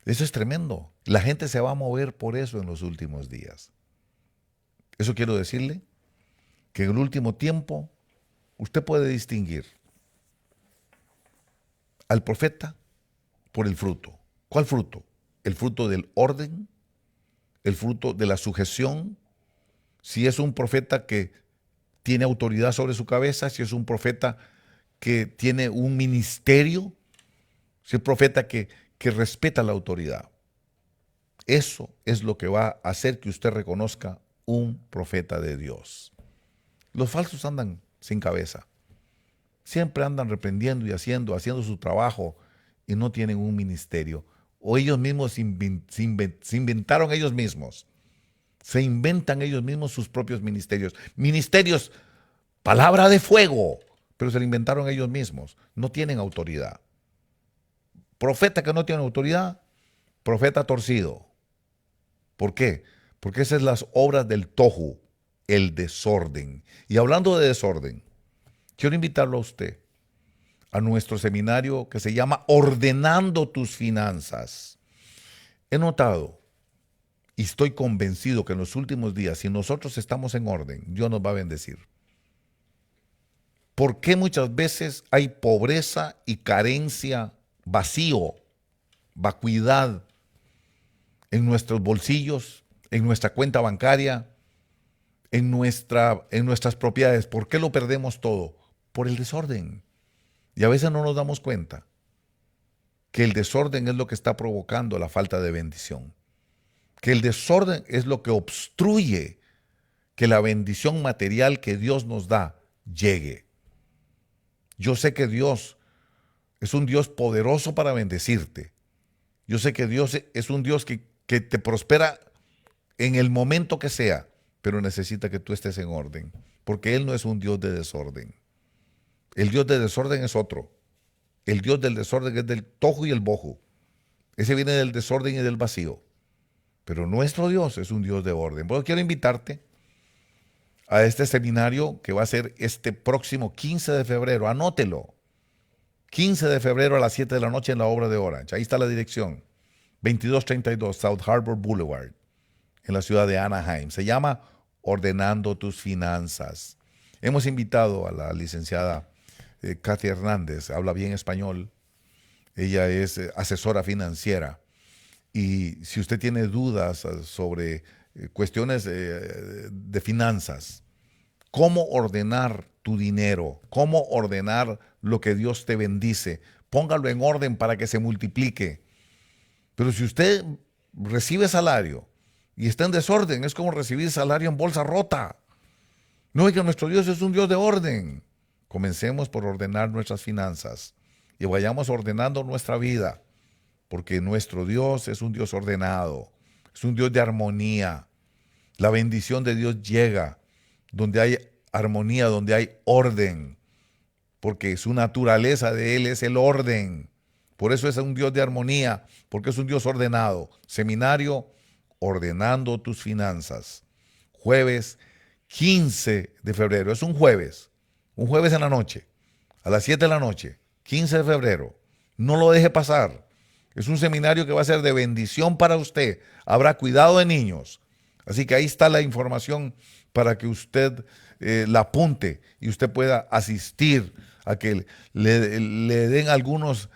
Eso es tremendo. La gente se va a mover por eso en los últimos días. Eso quiero decirle que en el último tiempo usted puede distinguir al profeta por el fruto. ¿Cuál fruto? El fruto del orden, el fruto de la sujeción. Si es un profeta que tiene autoridad sobre su cabeza, si es un profeta que tiene un ministerio, si es un profeta que respeta la autoridad. Eso es lo que va a hacer que usted reconozca un profeta de Dios. Los falsos andan sin cabeza. Siempre andan reprendiendo y haciendo su trabajo y no tienen un ministerio. O ellos mismos se inventaron ellos mismos. Se inventan ellos mismos sus propios ministerios. Ministerios, palabra de fuego, pero se lo inventaron ellos mismos. No tienen autoridad. Profeta que no tiene autoridad, profeta torcido. ¿Por qué? Porque esas son las obras del tohu, el desorden. Y hablando de desorden, quiero invitarlo a usted a nuestro seminario que se llama Ordenando tus Finanzas. He notado y estoy convencido que en los últimos días, si nosotros estamos en orden, Dios nos va a bendecir. ¿Por qué muchas veces hay pobreza y carencia, vacío, vacuidad en nuestros bolsillos, en nuestra cuenta bancaria, en nuestras propiedades? ¿Por qué lo perdemos todo? Por el desorden. Y a veces no nos damos cuenta que el desorden es lo que está provocando la falta de bendición. Que el desorden es lo que obstruye que la bendición material que Dios nos da llegue. Yo sé que Dios es un Dios poderoso para bendecirte. Yo sé que Dios es un Dios que te prospera en el momento que sea, pero necesita que tú estés en orden, porque Él no es un Dios de desorden. El Dios de desorden es otro. El Dios del desorden es del tohu y el bohu. Ese viene del desorden y del vacío. Pero nuestro Dios es un Dios de orden. Bueno, quiero invitarte a este seminario que va a ser este próximo 15 de febrero. Anótelo. 15 de febrero a las 7 de la noche en la Obra de Orange. Ahí está la dirección. 2232 South Harbor Boulevard, en la ciudad de Anaheim. Se llama Ordenando tus Finanzas. Hemos invitado a la licenciada Katy Hernández. Habla bien español. Ella es asesora financiera. Y si usted tiene dudas sobre cuestiones de finanzas, cómo ordenar tu dinero, cómo ordenar lo que Dios te bendice, póngalo en orden para que se multiplique. Pero si usted recibe salario y está en desorden, es como recibir salario en bolsa rota. No es que nuestro Dios es un Dios de orden. Comencemos por ordenar nuestras finanzas y vayamos ordenando nuestra vida. Porque nuestro Dios es un Dios ordenado, es un Dios de armonía. La bendición de Dios llega donde hay armonía, donde hay orden. porque su naturaleza de Él es el orden. Por eso es un Dios de armonía, porque es un Dios ordenado. Seminario, ordenando tus finanzas. Jueves 15 de febrero, es un jueves en la noche, a las 7 de la noche, 15 de febrero. No lo deje pasar. Es un seminario que va a ser de bendición para usted. Habrá cuidado de niños. Así que ahí está la información para que usted la apunte y usted pueda asistir a que le den algunos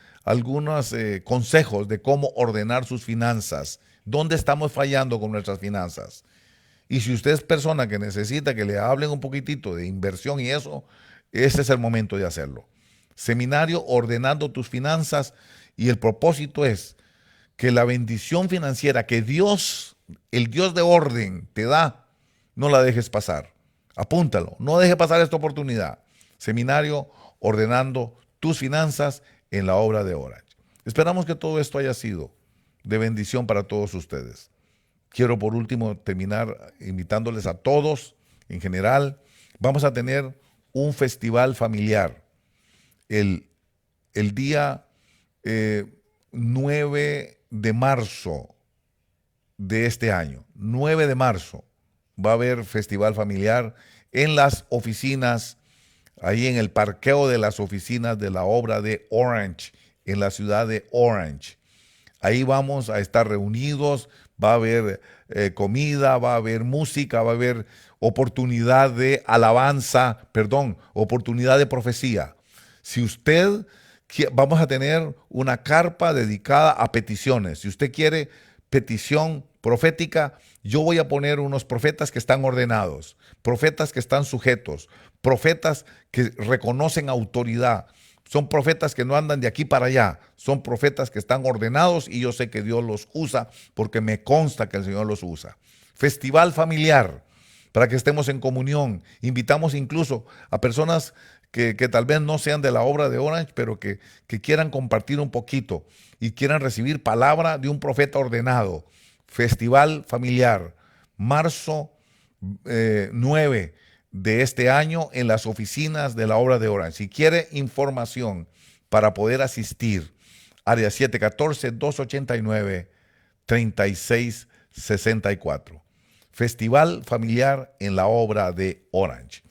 consejos de cómo ordenar sus finanzas. ¿Dónde estamos fallando con nuestras finanzas? Y si usted es persona que necesita que le hablen un poquitito de inversión y eso, este es el momento de hacerlo. Seminario Ordenando tus Finanzas, y el propósito es que la bendición financiera que Dios, el Dios de orden, te da, no la dejes pasar. Apúntalo, no deje pasar esta oportunidad. Seminario Ordenando tus Finanzas en la obra de Orange. Esperamos que todo esto haya sido de bendición para todos ustedes. Quiero por último terminar invitándoles a todos, en general, vamos a tener un festival familiar el día 9 de marzo de este año. 9 de marzo va a haber festival familiar en las oficinas, ahí en el parqueo de las oficinas de la obra de Orange, en la ciudad de Orange. Ahí vamos a estar reunidos, va a haber comida, va a haber música, va a haber oportunidad de alabanza, oportunidad de profecía. Si usted, vamos a tener una carpa dedicada a peticiones. Si usted quiere petición profética, yo voy a poner unos profetas que están ordenados, profetas que están sujetos, profetas que reconocen autoridad. Son profetas que no andan de aquí para allá, son profetas que están ordenados y yo sé que Dios los usa porque me consta que el Señor los usa. Festival familiar, para que estemos en comunión. Invitamos incluso a personas que tal vez no sean de la obra de Orange, pero que quieran compartir un poquito y quieran recibir palabra de un profeta ordenado. Festival familiar, marzo 9 de este año en las oficinas de la obra de Orange. Si quiere información para poder asistir, área 714-289-3664. Festival familiar en la obra de Orange.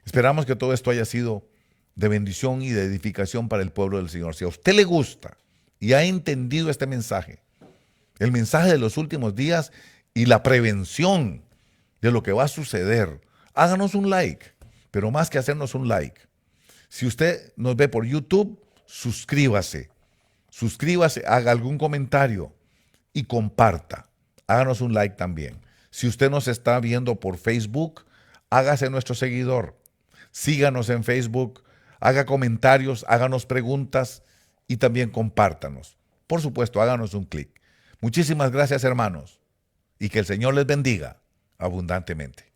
Esperamos que todo esto haya sido de bendición y de edificación para el pueblo del Señor. Si a usted le gusta y ha entendido este mensaje, el mensaje de los últimos días y la prevención de lo que va a suceder, háganos un like, pero más que hacernos un like, si usted nos ve por YouTube, suscríbase, haga algún comentario y comparta. Háganos un like también. Si usted nos está viendo por Facebook, hágase nuestro seguidor. Síganos en Facebook, haga comentarios, háganos preguntas y también compártanos. Por supuesto, háganos un clic. Muchísimas gracias, hermanos, y que el Señor les bendiga abundantemente.